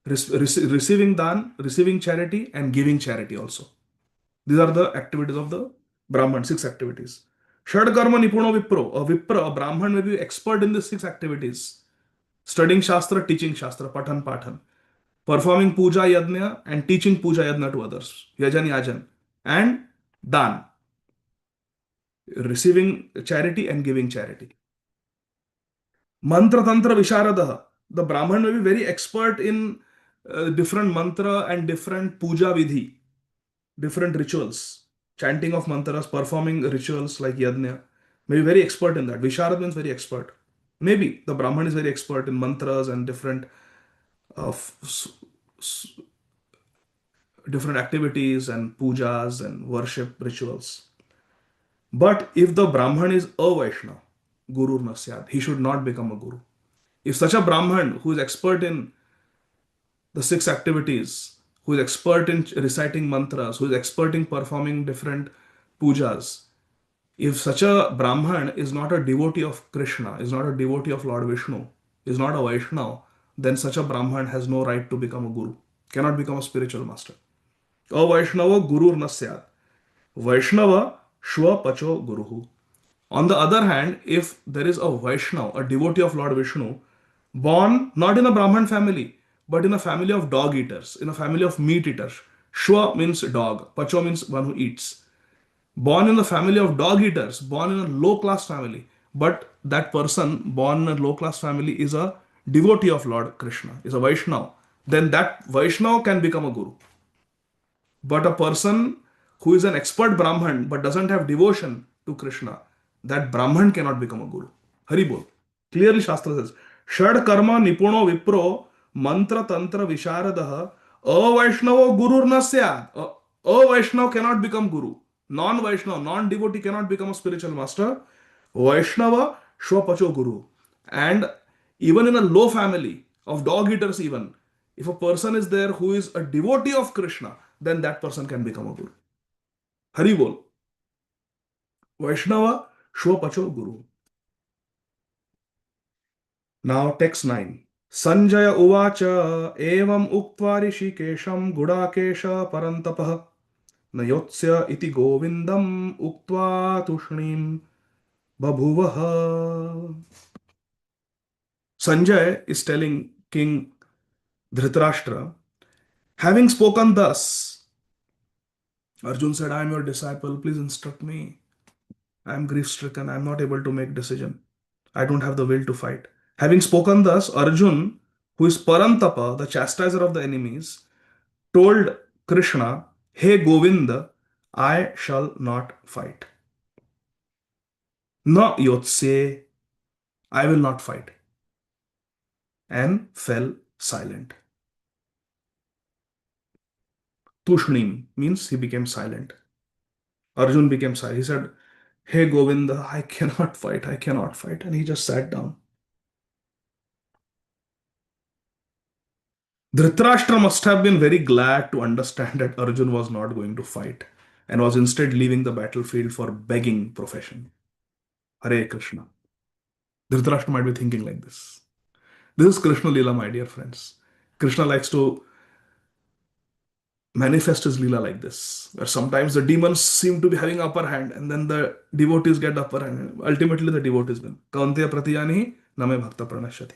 receiving Dan, receiving charity and giving charity also. These are the activities of the Brahman, 6 activities. Shad karma nipuno vipro. A Brahman may be expert in these 6 activities. Studying Shastra, teaching Shastra, Patan. Performing puja yajna and teaching puja yajna to others. Yajan. And Dan, receiving charity and giving charity. Mantra Tantra Visharadaha. The Brahman may be very expert in different mantra and different puja vidhi, different rituals, chanting of mantras, performing rituals like yajna. May be very expert in that. Visharad means very expert. Maybe the Brahman is very expert in mantras and different different activities and pujas and worship rituals. But if the Brahman is a Vaishnava, Guru Nasyad, he should not become a Guru. If such a Brahman who is expert in the 6 activities, who is expert in reciting mantras, who is expert in performing different pujas, if such a Brahman is not a devotee of Krishna, is not a devotee of Lord Vishnu, is not a Vaishnava, then such a Brahman has no right to become a Guru, cannot become a spiritual master. Avaishnava gurur na syat. Vaishnava shwa pacho guruhu. On the other hand, if there is a Vaishnav, a devotee of Lord Vishnu, born not in a Brahman family, but in a family of dog eaters, in a family of meat eaters. Shwa means dog, Pacho means one who eats. Born in the family of dog eaters, born in a low class family, but that person born in a low class family is a devotee of Lord Krishna, is a Vaishnav, then that Vaishnav can become a guru. But a person who is an expert Brahman but doesn't have devotion to Krishna, that Brahman cannot become a guru. Hari bol. Clearly, Shastra says, Shad karma nipuno vipro mantra tantra visharadaha avaishnavo gurur nasyad. A Vaishnav cannot become guru. Non-Vaishnav, non-devotee cannot become a spiritual master. Vaishnava Shwapacho Guru. And even in a low family of dog eaters, even if a person is there who is a devotee of Krishna, then that person can become a Guru. Hari Bol. Vaishnava Shwapacho Guru. Now, text 9. Sanjaya Uvacha Evam Uktva Rishikesham Gudakesha Parantapah Nayotsya iti Govindam Uktva Tushnim Babhuvaha. Sanjay is telling King Dhritarashtra, having spoken thus, Arjun said, I am your disciple, please instruct me. I am grief stricken, I am not able to make decision. I don't have the will to fight. Having spoken thus, Arjun, who is Parantapa, the chastiser of the enemies, told Krishna, Hey Govinda, I shall not fight. Na yotse, I will not fight. And fell silent. Tushnim means he became silent. Arjun became silent. He said, Hey Govinda, I cannot fight, I cannot fight. And he just sat down. Dhritarashtra must have been very glad to understand that Arjun was not going to fight and was instead leaving the battlefield for begging profession. Hare Krishna. Dhritarashtra might be thinking like this. This is Krishna Leela, my dear friends. Krishna likes to manifest his Leela like this, where sometimes the demons seem to be having upper hand and then the devotees get upper hand. Ultimately, the devotees win. Kaunteya pratiyani name bhakta pranashyati.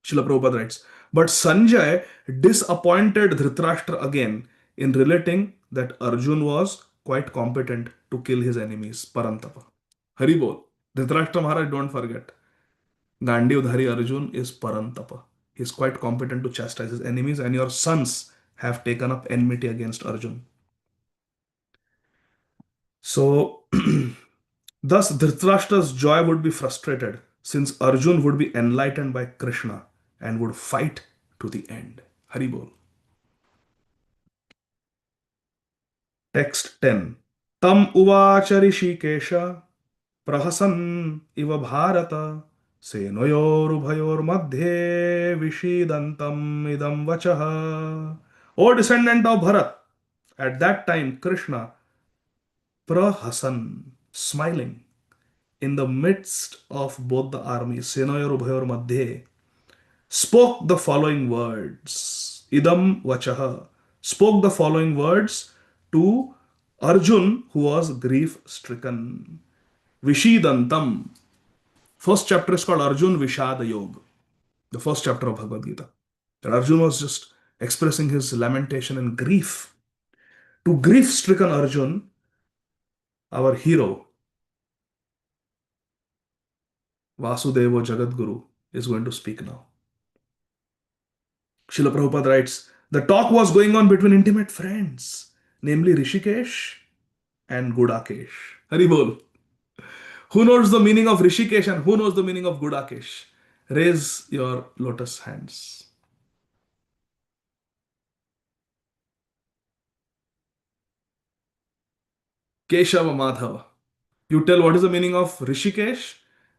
Srila Prabhupada writes, but Sanjay disappointed Dhritarashtra again in relating that Arjun was quite competent to kill his enemies, Parantapa. Haribol. Dhritarashtra Maharaj, don't forget. Gandhivdhari Arjun is Parantapa. He is quite competent to chastise his enemies, and your sons have taken up enmity against Arjun. So, thus Dhritarashtra's joy would be frustrated since Arjun would be enlightened by Krishna and would fight to the end. Haribol. Text 10. Tam uvacha Rishikesha prahasan iva bharata senoyorubhayor madhye vishidantam idam vachaha. O descendant of Bharat, at that time Krishna, prahasan, smiling, in the midst of both the armies, senoyorubhayor madhye, spoke the following words. Idam vachaha. Spoke the following words to Arjun, who was grief stricken. Vishidantam. First chapter is called Arjun Vishada Yoga, the first chapter of Bhagavad Gita. And Arjun was just expressing his lamentation and grief. To grief stricken Arjun, our hero, Vasudeva Jagadguru, is going to speak now. Srila Prabhupada writes, the talk was going on between intimate friends, namely Rishikesh and Gudakesh. Haribol. Who knows the meaning of Rishikesh and who knows the meaning of Gudakesh? Raise your lotus hands. Keshava Madhava. You tell what is the meaning of Rishikesh,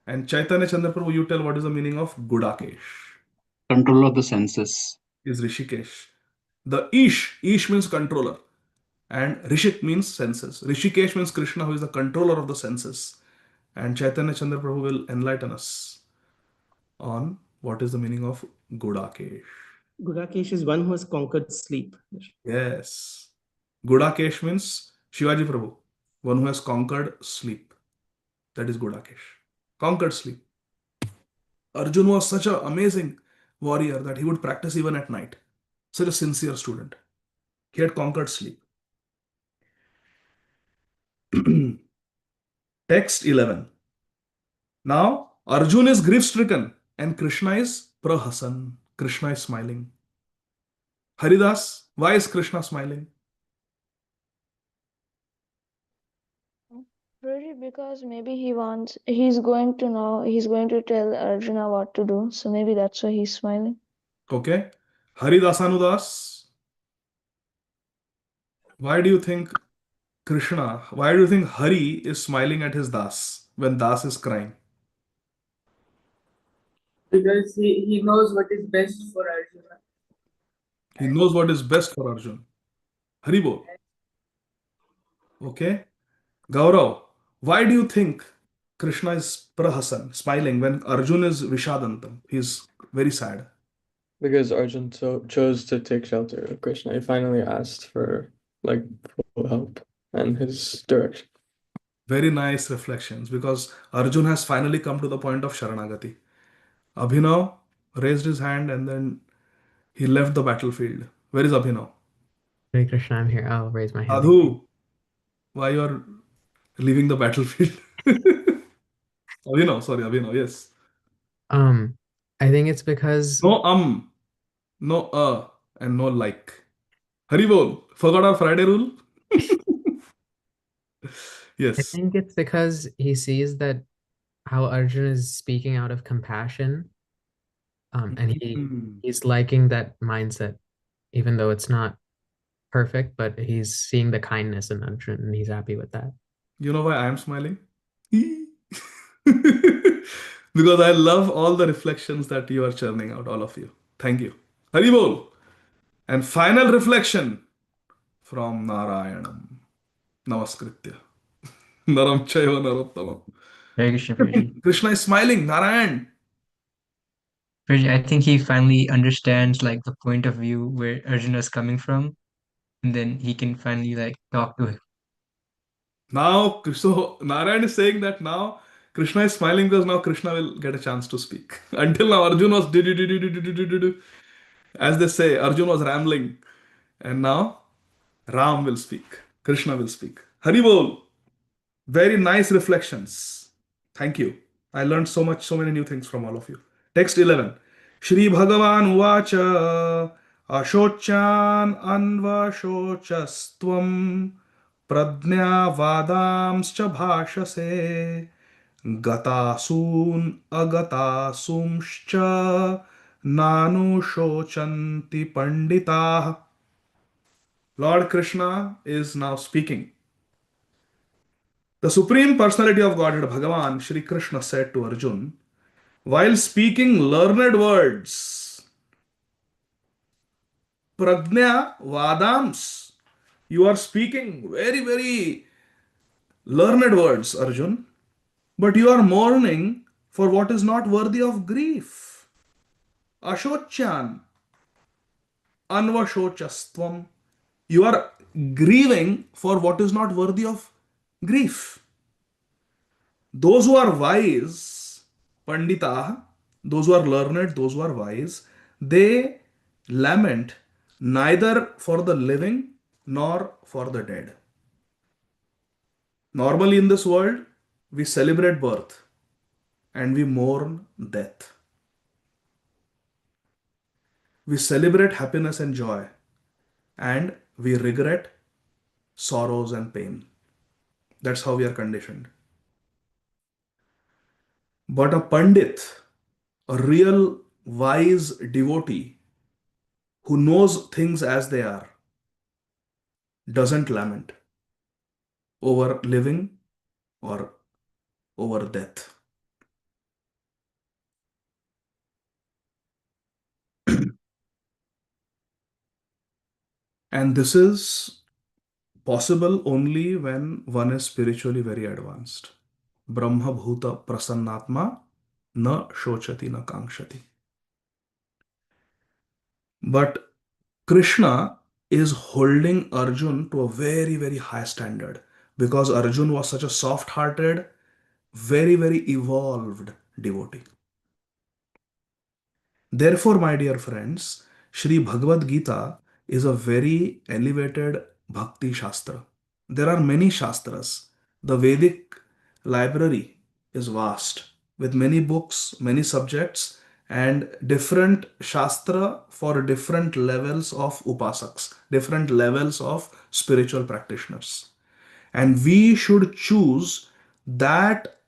and Chaitanya Chandraprabhu, you tell what is the meaning of Gudakesh. Control of the senses. Is Rishikesh. The Ish means controller, and Rishik means senses. Rishikesh means Krishna, who is the controller of the senses. And Chaitanya Chandraprabhu will enlighten us on what is the meaning of Gudakesh. Gudakesh is one who has conquered sleep. Yes. Gudakesh means Shivaji Prabhu, one who has conquered sleep. That is Gudakesh. Conquered sleep. Arjun was such an amazing warrior that he would practice even at night. Such a sincere student. He had conquered sleep. Text 11. Now, Arjun is grief stricken and Krishna is prahasan. Krishna is smiling. Haridas, why is Krishna smiling? Really, because maybe he's going to know, he's going to tell Arjuna what to do. So maybe that's why he's smiling. Okay. Haridasanudas, why do you think why do you think Hari is smiling at his Das when Das is crying? Because he knows what is best for Arjuna. He knows what is best for Arjun. Haribol. Okay. Gaurav, why do you think Krishna is prahasan, smiling when Arjun is vishadantam? He's very sad. Because Arjun chose to take shelter of Krishna. He finally asked for like full help and his direction. Very nice reflections because Arjun has finally come to the point of Sharanagati. Abhinav raised his hand and then he left the battlefield. Where is Abhinav? Hare Krishna, I'm here. I'll raise my hand. Sadhu, why you are leaving the battlefield? Abhinav, sorry, Abhinav, yes. I think it's because No no and no like. Haribol, forgot our Friday rule? I Yes. think it's because he sees that how Arjun is speaking out of compassion, and he's liking that mindset, even though it's not perfect, but he's seeing the kindness in Arjun and he's happy with that. You know why I am smiling? Because I love all the reflections that you are churning out, all of you. Thank you. Haribol. And final reflection from Narayanam. Namaskritya. Naram Chaiva Narottamam. Hare Krishna, Prabhuji. Krishna is smiling. Narayan. Prabhuji, I think he finally understands like the point of view where Arjuna is coming from, and then he can finally like talk to him. Now, so Narayan is saying that now Krishna is smiling because now Krishna will get a chance to speak. Until now, Arjuna was as they say, Arjuna was rambling. And now Ram will speak. Krishna will speak. Haribol. Very nice reflections. Thank you. I learned so much, so many new things from all of you. Text 11. Shri Bhagavan Uvacha Ashochan Anvashocastvam Pradnya Vadamscha Bhashase Gatasun Agatasumscha Nanu Shochanti Panditah. Lord Krishna is now speaking. The Supreme Personality of Godhead, Bhagavan, Shri Krishna said to Arjun, while speaking learned words, Prajna Vadams, you are speaking very, very learned words, Arjun, but you are mourning for what is not worthy of grief. Ashochan, Anvashochastvam. You are grieving for what is not worthy of grief. Those who are wise, Pandita, those who are learned, those who are wise, they lament neither for the living nor for the dead. Normally in this world, we celebrate birth and we mourn death. We celebrate happiness and joy and we regret sorrows and pain. That's how we are conditioned. But a Pandit, a real wise devotee who knows things as they are, doesn't lament over living or over death. And this is possible only when one is spiritually very advanced. Brahma Bhuta Prasannatma na shochati na kankshati. But Krishna is holding Arjun to a very, very high standard because Arjun was such a soft hearted, very, very evolved devotee. Therefore, my dear friends, Sri Bhagavad Gita is a very elevated Bhakti Shastra. There are many Shastras. The Vedic library is vast with many books, many subjects, and different Shastra for different levels of Upasaks, different levels of spiritual practitioners. And we should choose that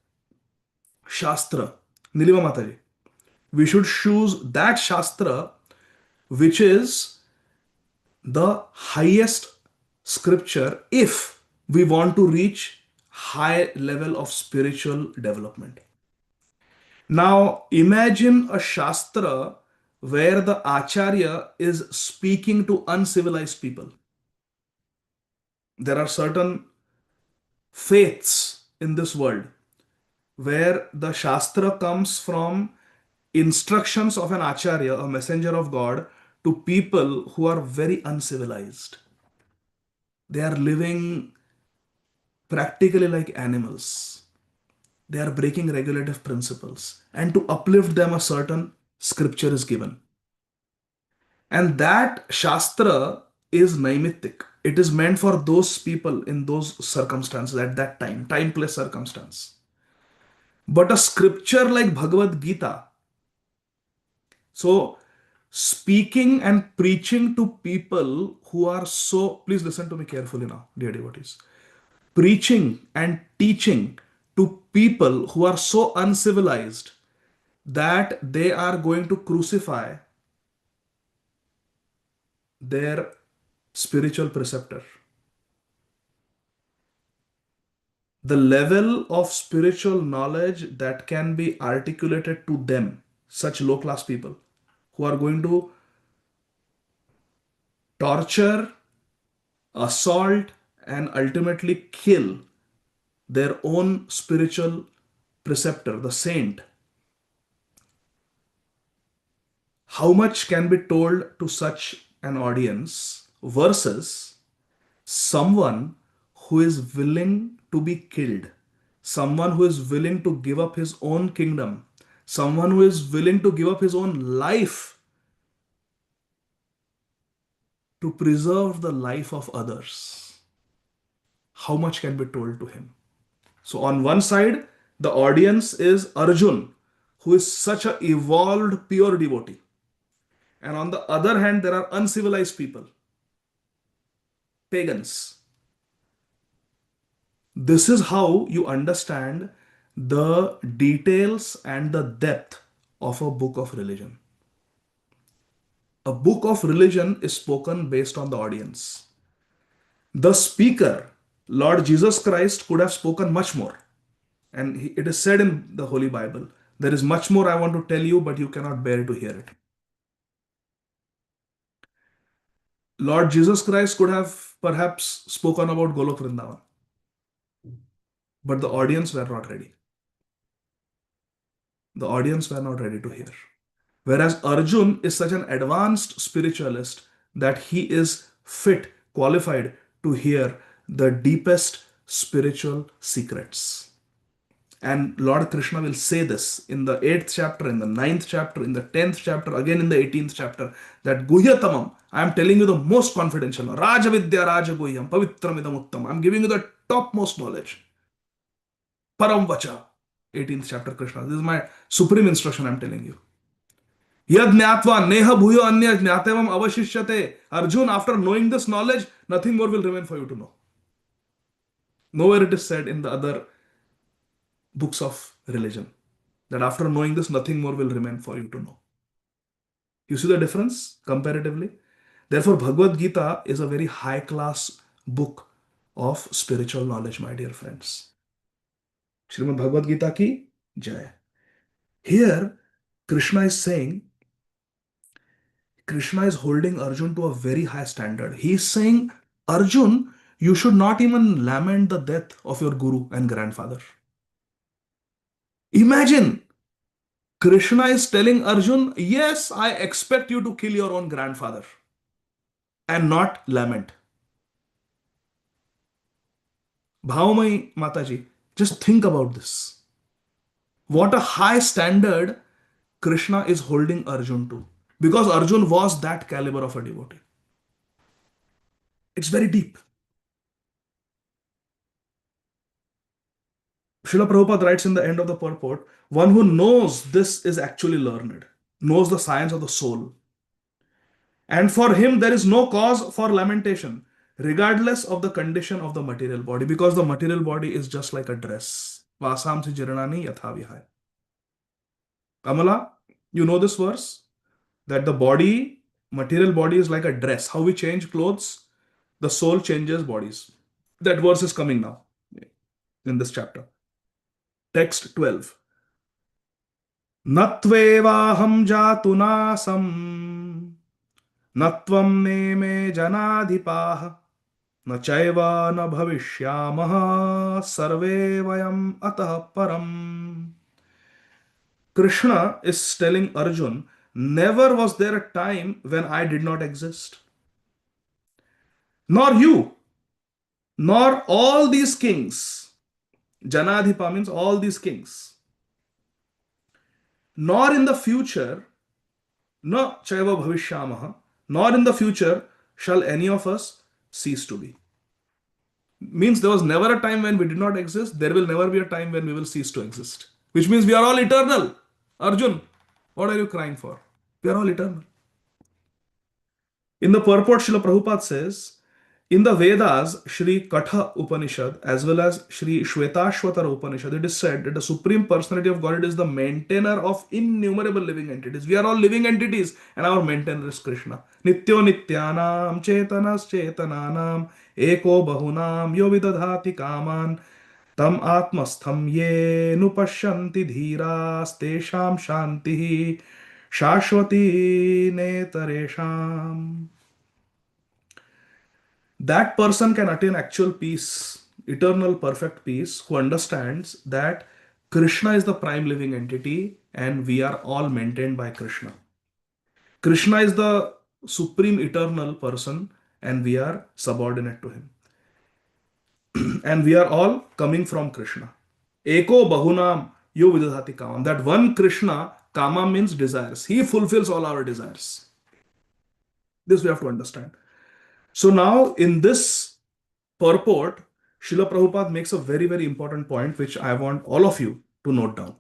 Shastra. Nilima Mataji, we should choose that Shastra which is the highest scripture if we want to reach high level of spiritual development. Now imagine a Shastra where the Acharya is speaking to uncivilized people. There are certain faiths in this world where the Shastra comes from instructions of an Acharya, a messenger of God, to people who are very uncivilized. They are living practically like animals. They are breaking regulative principles. And to uplift them, a certain scripture is given. And that Shastra is naimittic. It is meant for those people in those circumstances at that time place circumstance. But a scripture like Bhagavad Gita, so speaking and preaching to people who are so, please listen to me carefully now, dear devotees. Preaching and teaching to people who are so uncivilized that they are going to crucify their spiritual preceptor. The level of spiritual knowledge that can be articulated to them, such low class people who are going to torture, assault, and ultimately kill their own spiritual preceptor, the saint. How much can be told to such an audience versus someone who is willing to be killed, someone who is willing to give up his own kingdom, someone who is willing to give up his own life to preserve the life of others? How much can be told to him? So, on one side, the audience is Arjun, who is such an evolved, pure devotee. And on the other hand, there are uncivilized people, pagans. This is how you understand the details and the depth of a book of religion. A book of religion is spoken based on the audience. The speaker, Lord Jesus Christ, could have spoken much more. And it is said in the Holy Bible, there is much more I want to tell you, but you cannot bear to hear it. Lord Jesus Christ could have perhaps spoken about Golok Vrindavan, but the audience were not ready. The audience were not ready to hear. Whereas Arjun is such an advanced spiritualist that he is fit, qualified to hear the deepest spiritual secrets. And Lord Krishna will say this in the 8th chapter, in the 9th chapter, in the 10th chapter, again in the 18th chapter, that Guhyatamam, I am telling you the most confidential, Rajavidya Rajaguhyam, Pavitramidam Uttam. I am giving you the topmost knowledge. Param Vacha, 18th chapter Krishna. This is my supreme instruction I am telling you. Yad Jnatva Neha Bhuyo Anya Jnatevam Avashishyate. Arjun, after knowing this knowledge, nothing more will remain for you to know. Nowhere it is said in the other books of religion that after knowing this, nothing more will remain for you to know. You see the difference comparatively? Therefore, Bhagavad Gita is a very high class book of spiritual knowledge, my dear friends. Srimad Bhagavad Gita ki jai. Here, Krishna is saying, Krishna is holding Arjun to a very high standard. He is saying, Arjun, you should not even lament the death of your guru and grandfather. Imagine Krishna is telling Arjun, yes, I expect you to kill your own grandfather and not lament. Bhavamai Mataji, just think about this. What a high standard Krishna is holding Arjun to. Because Arjun was that caliber of a devotee. It's very deep. Srila Prabhupada writes in the end of the purport, one who knows this is actually learned, knows the science of the soul. And for him, there is no cause for lamentation, regardless of the condition of the material body, because the material body is just like a dress. Vasamsi jiranani yathavihaya. Kamala, you know this verse? That the body, material body is like a dress. How we change clothes, the soul changes bodies. That verse is coming now in this chapter. Text 12. Natvevaham jatunasam natvam me janadhipaha na chaiva na bhavishyamaha sarve vayam atah param. Krishna is telling Arjun, never was there a time when I did not exist. Nor you, nor all these kings. Janadhipa means all these kings. Nor in the future, no chaiva bhavishyamaha, nor in the future shall any of us cease to be. Means there was never a time when we did not exist. There will never be a time when we will cease to exist. Which means we are all eternal. Arjun, what are you crying for? We are all eternal. In the purport, Srila Prabhupada says, in the Vedas, Shri Katha Upanishad as well as Shri Shvetashvatara Upanishad, it is said that the Supreme Personality of Godhead is the maintainer of innumerable living entities. We are all living entities and our maintainer is Krishna. Nityo Nityanam Chetanas Chetananam Eko Bahunam Yo Vidadhati Kaman Tam Atmastham Ye Nupashyanti Dhiras Tesham Shantihi Shashwati Netaresham. That person can attain actual peace, eternal perfect peace, who understands that Krishna is the prime living entity and we are all maintained by Krishna. Krishna is the supreme eternal person and we are subordinate to him. And we are all coming from Krishna. Eko bahunam yo vidadhati kamam. That one Krishna, kama means desires. He fulfills all our desires. This we have to understand. So now in this purport, Srila Prabhupada makes a very, very important point which I want all of you to note down.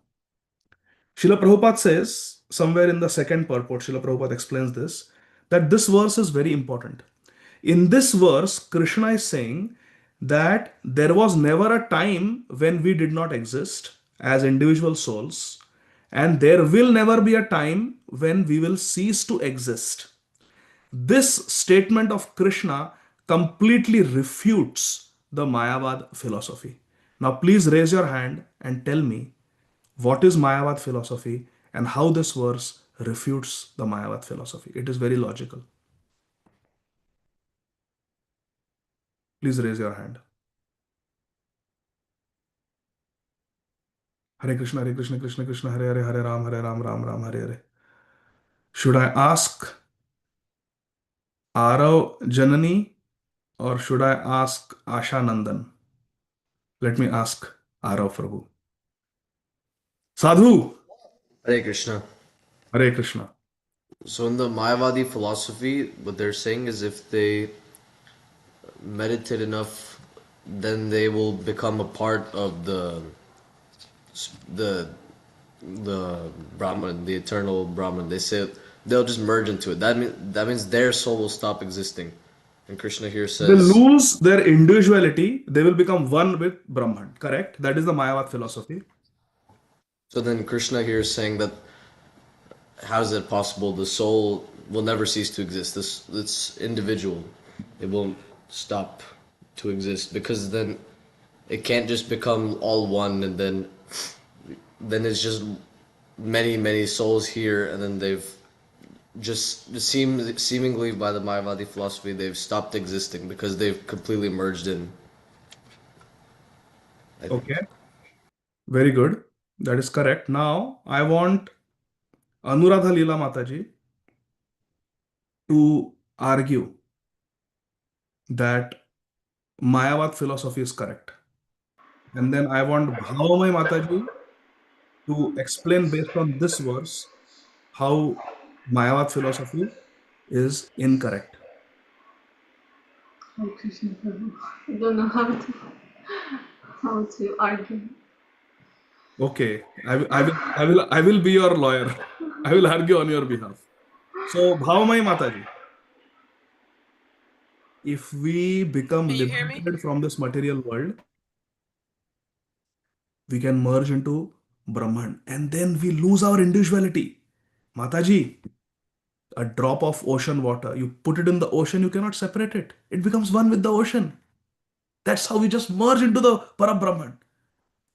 Srila Prabhupada says, somewhere in the second purport, Srila Prabhupada explains this, that this verse is very important. In this verse, Krishna is saying that there was never a time when we did not exist as individual souls, and there will never be a time when we will cease to exist. This statement of Krishna completely refutes the Mayavad philosophy. Now please raise your hand and tell me what is Mayavad philosophy and how this verse refutes the Mayavad philosophy. It is very logical. Please raise your hand. Hare Krishna, Krishna Krishna, Hare Hare, Hare Ram, Ram Ram, Hare Hare. Should I ask Arav Janani or should I ask Asha Nandan? Let me ask Arav Prabhu. Sadhu! Hare Krishna. Hare Krishna. So in the Mayavadi philosophy, what they're saying is if they meditate enough, then they will become a part of the Brahman, the eternal Brahman. They say they'll just merge into it. That means their soul will stop existing. And Krishna here says they lose their individuality, they will become one with Brahman. Correct? That is the Mayavad philosophy. So then Krishna here is saying that how is it possible? The soul will never cease to exist. This individual, it won't stop to exist because then it can't just become all one and then it's just many souls here and then they've just seemingly by the Mayavadi philosophy they've stopped existing because they've completely merged in. Okay. Very good. That is correct. Now I want Anuradha Leela Mataji to argue that Mayavad philosophy is correct. And then I want Bhavamai Mataji to explain based on this verse how Mayavad philosophy is incorrect. Oh, Krishna Prabhu. I don't know how to argue. Okay, I will be your lawyer. I will argue on your behalf. So, Bhavamai Mataji, if we become Can you hear me? liberated from this material world, we can merge into Brahman and then we lose our individuality. Mataji, a drop of ocean water, you put it in the ocean, you cannot separate it. It becomes one with the ocean. That's how we just merge into the Parabrahman.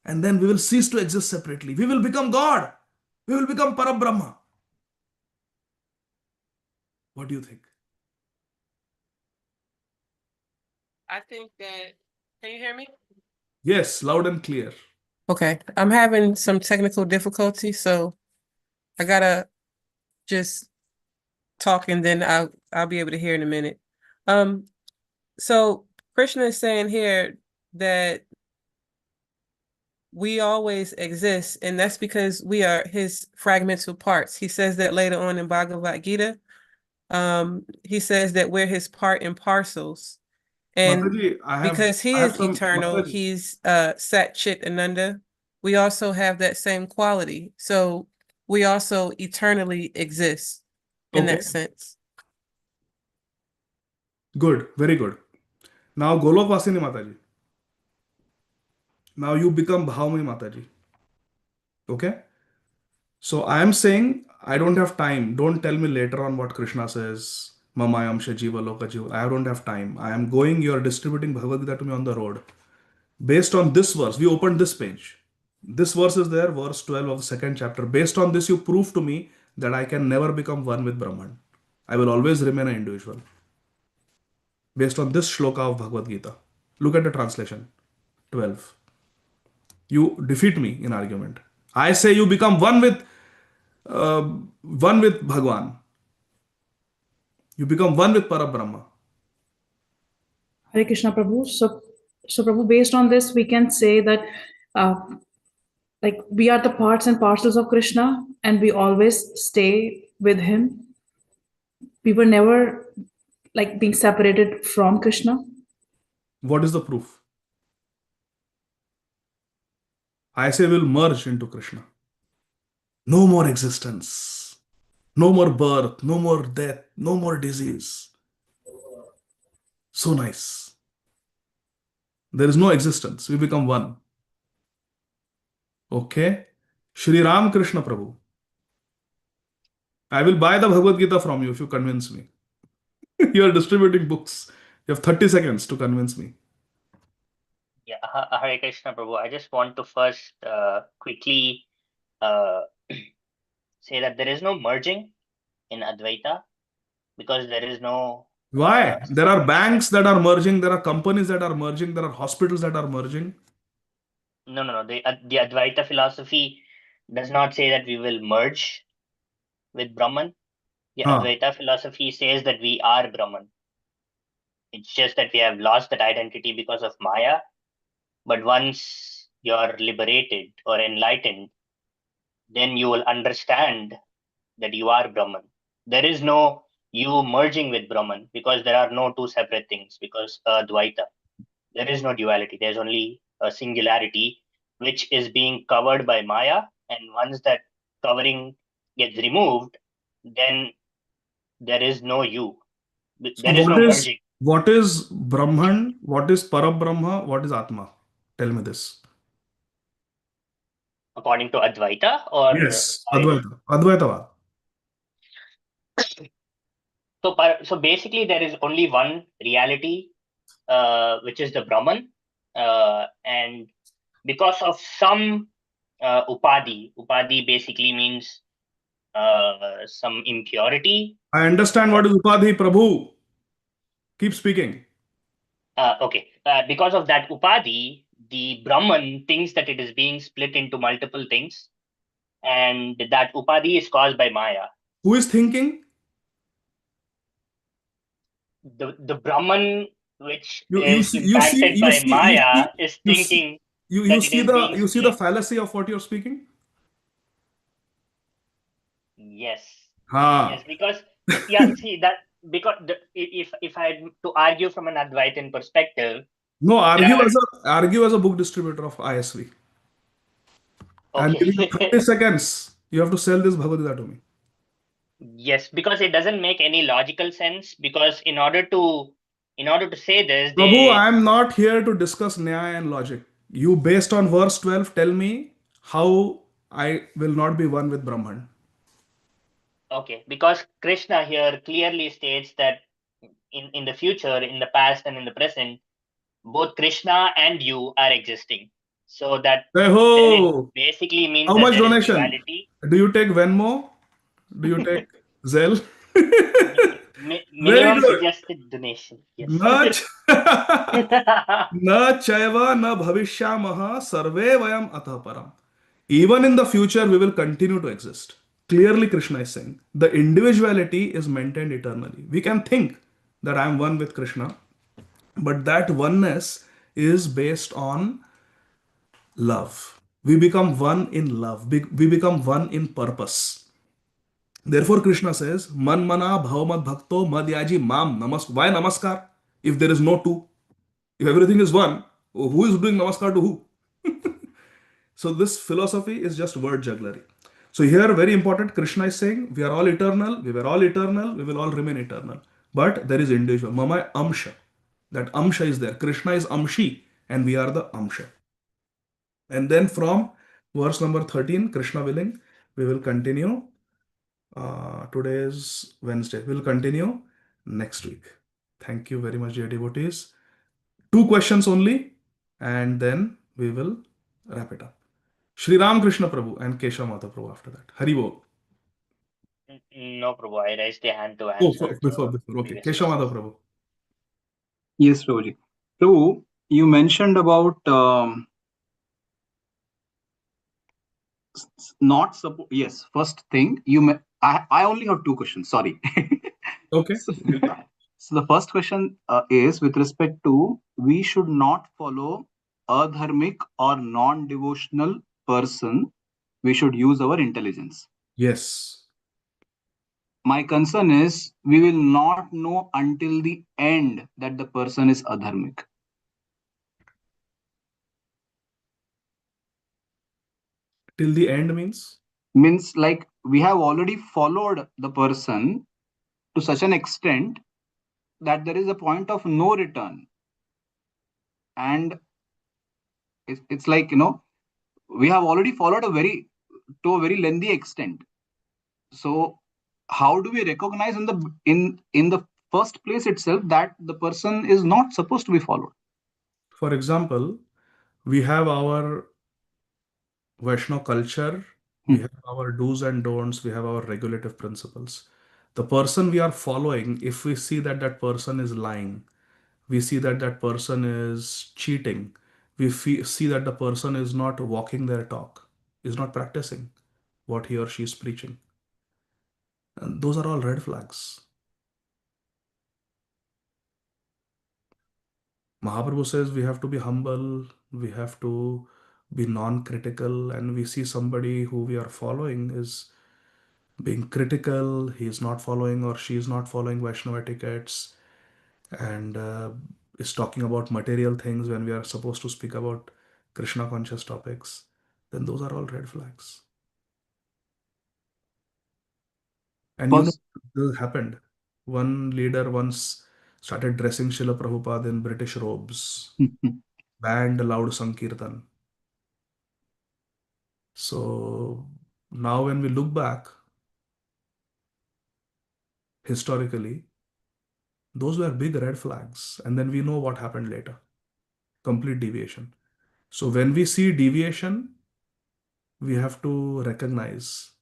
And then we will cease to exist separately. We will become God. We will become Parabrahma. What do you think? I think that, can you hear me? Yes, loud and clear. Okay, I'm having some technical difficulty, so I gotta just talk and then I'll be able to hear in a minute. So Krishna is saying here that we always exist, and that's because we are his fragmental parts. He says that later on in Bhagavad Gita. He says that we're his part and parcels. And Mataji, because he I have is some eternal, Mataji. he's Sat Chit Ananda. We also have that same quality. So we also eternally exist in Okay, that sense. good, very good. Now Golok Vasini Mataji. Now you become Bhavamai Mataji. Okay? So I am saying I don't have time. Don't tell me later on what Krishna says. Mamayamsha Jiva Loka Jiva. I don't have time. I am going, you are distributing Bhagavad Gita to me on the road. Based on this verse, we opened this page. This verse is there, verse 12 of the second chapter. Based on this, you prove to me that I can never become one with Brahman. I will always remain an individual. Based on this shloka of Bhagavad Gita. Look at the translation. 12. You defeat me in argument. I say you become one with Bhagwan. You become one with Parabrahma. Hare Krishna Prabhu. So Prabhu, based on this, we can say that like we are the parts and parcels of Krishna and we always stay with him. We were never like being separated from Krishna. What is the proof? I say we'll merge into Krishna. No more existence. No more birth. No more death. No more disease. So nice. There is no existence. We become one. Okay? Shri Ram Krishna Prabhu. I will buy the Bhagavad Gita from you if you convince me. You are distributing books. You have 30 seconds to convince me. Yeah, Hare Krishna Prabhu. I just want to first quickly say that there is no merging in Advaita because there is no. Why? There are banks that are merging, there are companies that are merging, there are hospitals that are merging. No. The Advaita philosophy does not say that we will merge with Brahman. The Advaita philosophy says that we are Brahman. It's just that we have lost that identity because of Maya. But once you're liberated or enlightened, then you will understand that you are Brahman. There is no you merging with Brahman because there are no two separate things because Dvaita. There is no duality. There's only a singularity which is being covered by Maya. And once that covering gets removed, then there is no you. So There is no merging. what is Brahman? What is Parabrahma? What is Atma? Tell me this. According to Advaita or Yes, Advaita. Advaitavad. So basically there is only one reality, which is the Brahman, and because of some upadhi basically means some impurity. I understand what is Upadhi, Prabhu. Keep speaking. Okay, because of that upadhi, the Brahman thinks that it is being split into multiple things, and that upadhi is caused by Maya. Who is thinking? The Brahman, which You is see you see impacted you by see you see Maya, is you see thinking you that it see is being you see the split. fallacy of what you're speaking? Yes. Ha. Yes, because yeah, see that because if I had to argue from an Advaitin perspective, No, there are argue as a book distributor of ISV. I'm giving you 30 okay. seconds. You have to sell this Bhagavad Gita to me. Yes, because it doesn't make any logical sense. Because in order to say this, Prabhu, they I'm not here to discuss Nyaya and logic. You, based on verse 12, tell me how I will not be one with Brahman. okay, because Krishna here clearly states that in the future, in the past and in the present, both Krishna and you are existing. So that Hey then it ho! basically means How that much there is donation? duality. Do you take Venmo? Do you take Zelle? Very Minimum good. suggested donation. Yes. न न चैव न भविष्यामः सर्वे वयम अतः परम. Even in the future, we will continue to exist. Clearly, Krishna is saying the individuality is maintained eternally. We can think that I am one with Krishna, but that oneness is based on love. We become one in love. We become one in purpose. Therefore, Krishna says, Man mana bhavamad bhakto madhyaji mam namas. Why namaskar? If there is no two, if everything is one, who is doing namaskar to who? So this philosophy is just word jugglery. So here, very important, Krishna is saying, we are all eternal, we were all eternal, we will all remain eternal. But there is individual. Mama Amsha. That Amsha is there. Krishna is Amshi, and we are the Amsha. And then from verse number 13, Krishna willing, we will continue. Today is Wednesday. We'll continue next week. Thank you very much, dear devotees. Two questions only, and then we will wrap it up. Shri Ram Krishna Prabhu and Keshav Mata Prabhu after that. Hari Bol. No, Prabhu, I raised the hand to Oh, answer before, the before. Okay. previous Keshav Mata questions. Prabhu. Yes, Prabhuji. Prabhu, you mentioned about not support. Yes, first thing I only have two questions. Sorry. Okay. So, so the first question is with respect to we should not follow a dharmic or non-devotional person. We should use our intelligence. Yes. My concern is we will not know until the end that the person is adharmic. Till the end means? Means like we have already followed the person to such an extent that there is a point of no return. And it's like, we have already followed to a very lengthy extent. So how do we recognize in the first place itself that the person is not supposed to be followed? For example, we have our Vaishnava culture, we have our do's and don'ts, we have our regulative principles. The person we are following, if we see that that person is lying, we see that that person is cheating, see that the person is not walking their talk, is not practicing what he or she is preaching. And those are all red flags. Mahaprabhu says we have to be humble, we have to be non-critical, and we see somebody who we are following is being critical, he is not following or she is not following Vaishnava etiquettes, and is talking about material things when we are supposed to speak about Krishna conscious topics, then those are all red flags. And you know, Because this happened. One leader once started dressing Srila Prabhupada in British robes, banned loud Sankirtan. So now when we look back historically, those were big red flags. And then we know what happened later. Complete deviation. So when we see deviation, we have to recognize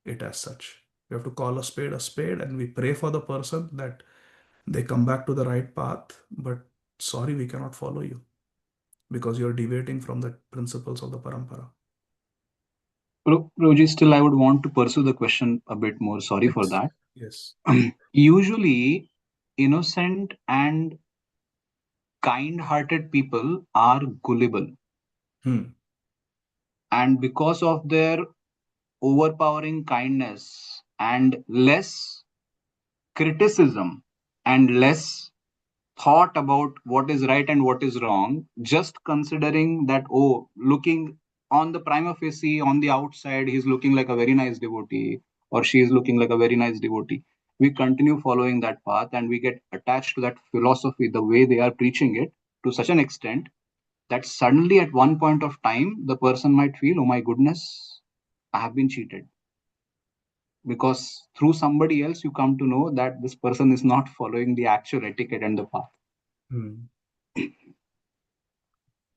it as such. We have to call a spade, and we pray for the person that they come back to the right path. But sorry, we cannot follow you because you're deviating from the principles of the parampara. Prabhuji, still I would want to pursue the question a bit more. Sorry for that. Yes. Usually, innocent and kind-hearted people are gullible. And because of their overpowering kindness and less criticism and less thought about what is right and what is wrong, just considering that, oh, looking on the prima facie, on the outside, he's looking like a very nice devotee, or she is looking like a very nice devotee. We continue following that path and we get attached to that philosophy, the way they are preaching it, to such an extent that suddenly at one point of time, the person might feel, oh my goodness, I have been cheated. Because through somebody else, you come to know that this person is not following the actual etiquette and the path.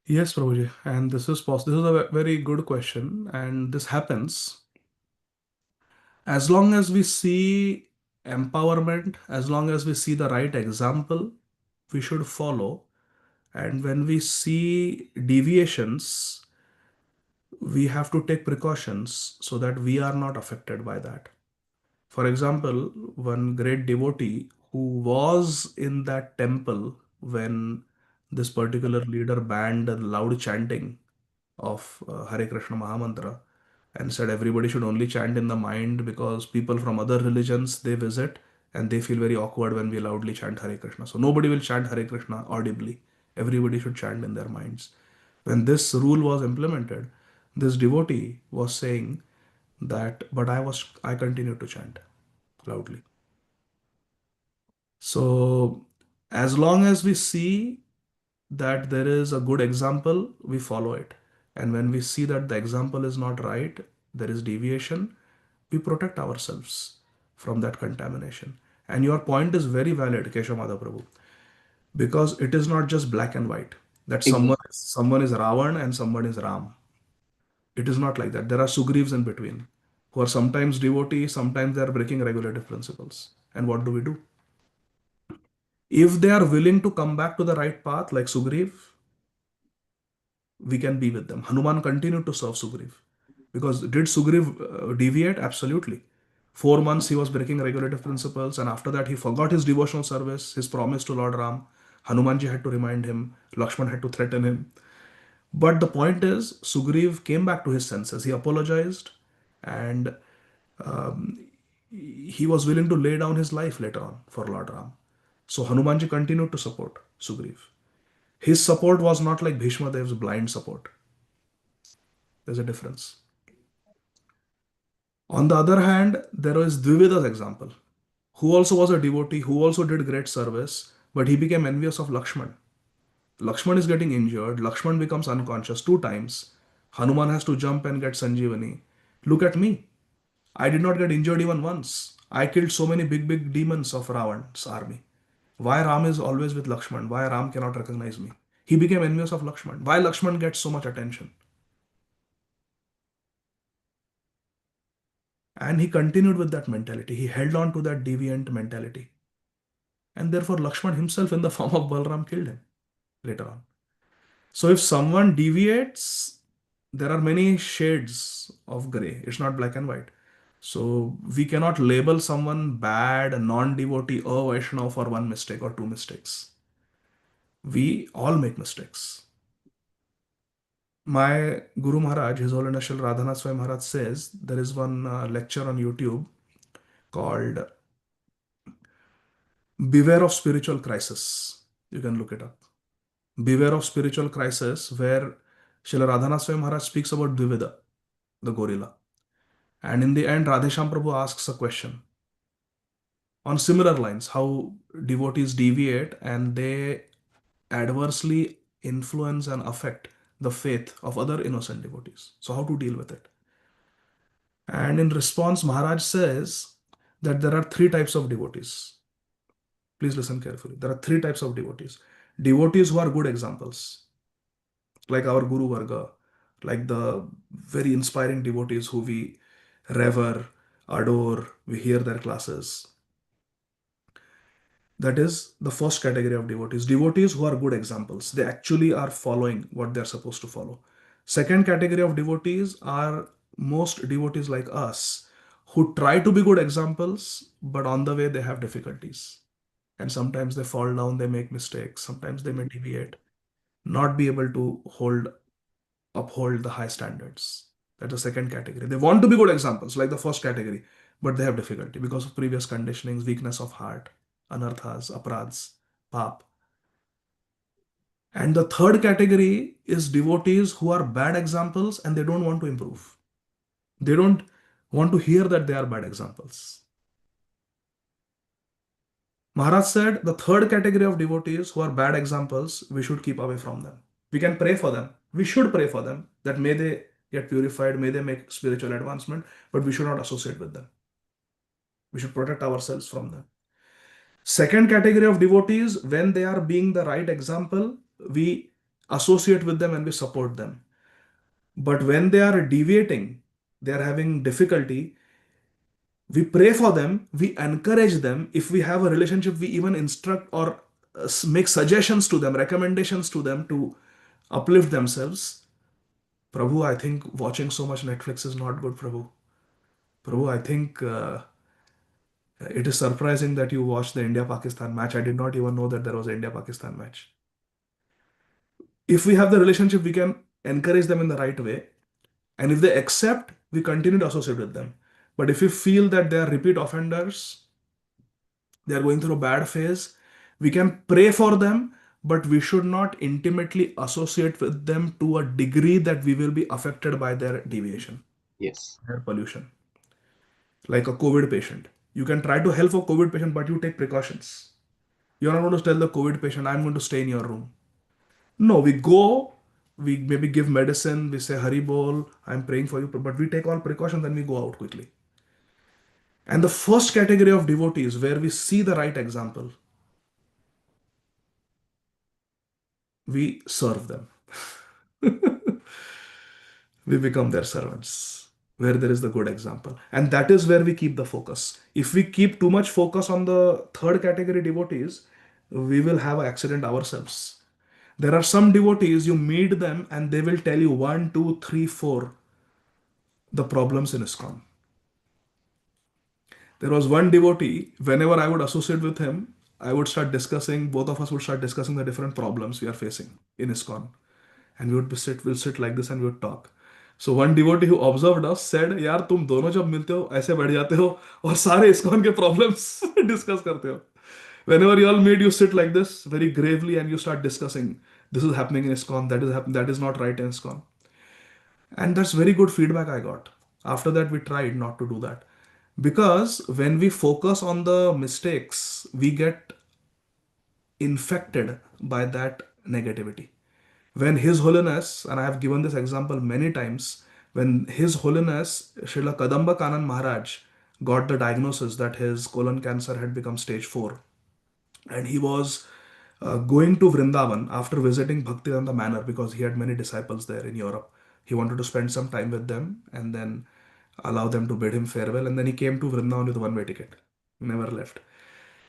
Yes, Prabhuji, and this is possible. This is a very good question, and this happens as long as we see empowerment, as long as we see the right example, we should follow. And when we see deviations, we have to take precautions so that we are not affected by that. For example, one great devotee who was in that temple when this particular leader banned the loud chanting of Hare Krishna Mahamantra and said everybody should only chant in the mind because people from other religions they visit and they feel very awkward when we loudly chant Hare Krishna. So nobody will chant Hare Krishna audibly. Everybody should chant in their minds. When this rule was implemented, this devotee was saying that, but I continued to chant loudly. So as long as we see that there is a good example, we follow it. And when we see that the example is not right, there is deviation, we protect ourselves from that contamination. And your point is very valid, Keshav Prabhu, because it is not just black and white, that someone is Ravan and someone is Ram. It is not like that. There are Sugrivs in between who are sometimes devotees, sometimes they are breaking regulative principles. And what do we do? If they are willing to come back to the right path, like Sugriv, we can be with them. Hanuman continued to serve Sugriv. Because did Sugriv deviate? Absolutely. 4 months he was breaking regulative principles, and after that he forgot his devotional service, his promise to Lord Ram. Hanumanji had to remind him, Lakshman had to threaten him. But the point is, Sugriv came back to his senses. He apologized, and um, he was willing to lay down his life later on for Lord Ram. So Hanumanji continued to support Sugriv. His support was not like Bhishma Dev's blind support. There's a difference. On the other hand, there is Dvivida's example, who also was a devotee, who also did great service, but he became envious of Lakshman. Lakshman is getting injured, Lakshman becomes unconscious 2 times. Hanuman has to jump and get Sanjeevani. Look at me. I did not get injured even once. I killed so many big demons of Ravan's army. Why Ram is always with Lakshman? Why Ram cannot recognize me? He became envious of Lakshman. Why Lakshman gets so much attention? And he continued with that mentality. He held on to that deviant mentality. And therefore, Lakshman himself, in the form of Balram, killed him later on. So, if someone deviates, there are many shades of gray. It's not black and white. So, we cannot label someone bad, non-devotee, or Vaishnava for one mistake or 2 mistakes. We all make mistakes. My Guru Maharaj, His Holiness Shri Radhanath Swami Maharaj says there is one lecture on YouTube called Beware of Spiritual Crisis. You can look it up. Beware of Spiritual Crisis, where Shri Radhanath Swami Maharaj speaks about Dvivida, the gorilla. And in the end, Radhesham Prabhu asks a question on similar lines, how devotees deviate and they adversely influence and affect the faith of other innocent devotees. So how to deal with it? And in response, Maharaj says that there are 3 types of devotees. Please listen carefully. There are 3 types of devotees. Devotees who are good examples, like our Guru Varga, like the very inspiring devotees who we revere, adore, we hear their classes. That is the first category of devotees. Devotees who are good examples. They actually are following what they're supposed to follow. Second category of devotees are most devotees like us who try to be good examples, but on the way they have difficulties. And sometimes they fall down, they make mistakes, sometimes they may deviate, not be able to uphold the high standards. That's the second category. They want to be good examples, like the first category, but they have difficulty because of previous conditionings, weakness of heart, anarthas, apradhs, pap. And the third category is devotees who are bad examples and they don't want to improve. They don't want to hear that they are bad examples. Maharaj said the third category of devotees who are bad examples, we should keep away from them. We can pray for them. We should pray for them that may they get purified, may they make spiritual advancement, but we should not associate with them. We should protect ourselves from them. Second category of devotees, when they are being the right example, we associate with them and we support them. But when they are deviating, they are having difficulty, we pray for them, we encourage them. If we have a relationship, we even instruct or make suggestions to them, recommendations to them to uplift themselves. Prabhu, I think watching so much Netflix is not good, Prabhu. Prabhu, I think it is surprising that you watched the India-Pakistan match. I did not even know that there was an India-Pakistan match. If we have the relationship, we can encourage them in the right way. And if they accept, we continue to associate with them. But if we feel that they are repeat offenders, they are going through a bad phase, we can pray for them, but we should not intimately associate with them to a degree that we will be affected by their deviation. Yes. Their pollution. Like a COVID patient. You can try to help a COVID patient, but you take precautions. You're not going to tell the COVID patient, I'm going to stay in your room. No, we go, we maybe give medicine, we say Hari Bol, I'm praying for you, but we take all precautions and we go out quickly. And the first category of devotees where we see the right example, we serve them. We become their servants where there is the good example. And that is where we keep the focus. If we keep too much focus on the third category devotees, we will have an accident ourselves. There are some devotees, you meet them and they will tell you 1, 2, 3, 4 the problems in ISKCON. There was one devotee, whenever I would associate with him, I would start discussing, both of us would start discussing the different problems we are facing in ISKCON. And we'll sit like this and we would talk. So one devotee who observed us said, यार तुम दोनों जब मिलते हो ऐसे बैठ जाते हो और सारे ISKCON के problems discuss करते हो. Whenever you all meet, you sit like this very gravely and you start discussing. This is happening in ISKCON, that is not right in ISKCON. And that's very good feedback I got. After that, we tried not to do that. Because when we focus on the mistakes, we get infected by that negativity. When His Holiness, and I have given this example many times, when His Holiness Srila Kadamba Kanan Maharaj got the diagnosis that his colon cancer had become stage 4, and he was going to Vrindavan after visiting Bhaktivedanta Manor because he had many disciples there in Europe. He wanted to spend some time with them and then allow them to bid him farewell. And then he came to Vrindavan with one-way ticket, never left.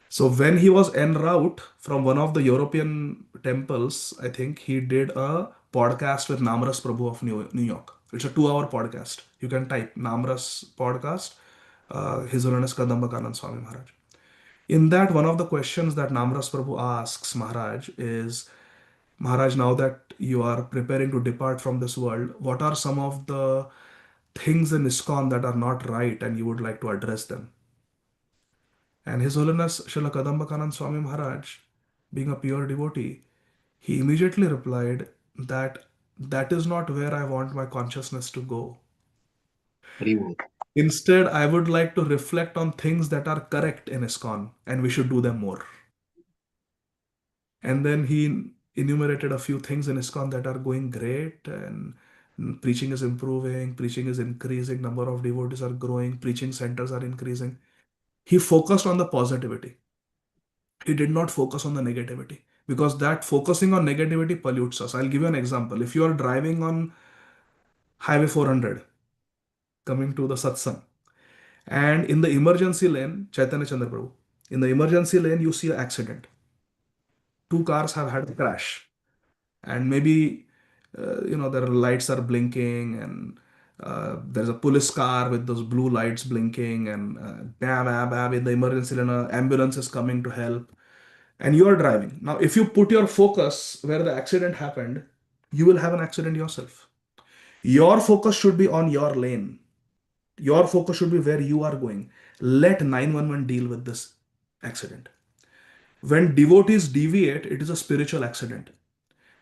So when he was en route from one of the European temples, I think he did a podcast with Namras Prabhu of New York. It's a 2-hour podcast. You can type Namras podcast, His Holiness Kadamba Kanan Swami Maharaj. In that, one of the questions that Namras Prabhu asks Maharaj is, Maharaj, now that you are preparing to depart from this world, what are some of the things in ISKCON that are not right and you would like to address them? And His Holiness Srila Kadamba Swami Maharaj, being a pure devotee, he immediately replied that that is not where I want my consciousness to go. Instead, I would like to reflect on things that are correct in ISKCON and we should do them more. And then he enumerated a few things in ISKCON that are going great, and preaching is improving, preaching is increasing, number of devotees are growing, preaching centers are increasing. He focused on the positivity. He did not focus on the negativity because that focusing on negativity pollutes us. I'll give you an example. If you are driving on Highway 400, coming to the satsang, and in the emergency lane, Chaitanya Chandra Prabhu, in the emergency lane, you see an accident. 2 cars have had a crash, and maybe their lights are blinking and There's a police car with those blue lights blinking, and in the emergency lane, ambulance is coming to help, and you are driving. Now, if you put your focus where the accident happened, you will have an accident yourself. Your focus should be on your lane. Your focus should be where you are going. Let 911 deal with this accident. When devotees deviate, it is a spiritual accident.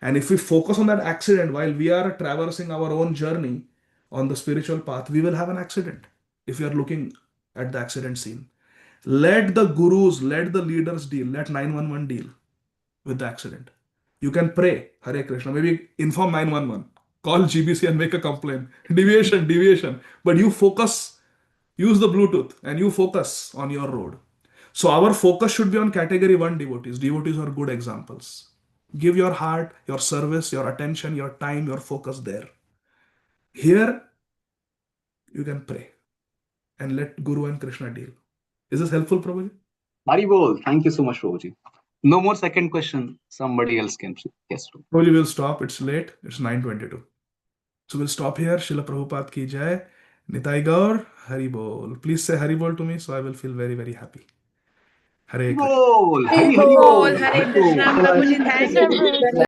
And if we focus on that accident while we are traversing our own journey on the spiritual path, we will have an accident if we are looking at the accident scene. Let the gurus, let the leaders deal, let 911 deal with the accident. You can pray, Hare Krishna, maybe inform 911, call GBC and make a complaint. Deviation. But you focus, use the Bluetooth and you focus on your road. So our focus should be on category 1 devotees. Devotees are good examples. Give your heart, your service, your attention, your time, your focus there. Here, you can pray and let Guru and Krishna deal. Is this helpful, Prabhuji? Haribol, thank you so much, Prabhuji. No more second question. Somebody else can. Yes, Prabhuji, we'll stop. It's late. It's 9:22. So we'll stop here. Srila Prabhupada ki jai. Nitai Gaur, Haribol. Please say Haribol to me so I will feel very, very happy. Hare Krishna. Haribol, Hare Haribol, Krishna, Haribol. Prabhuji, thank you.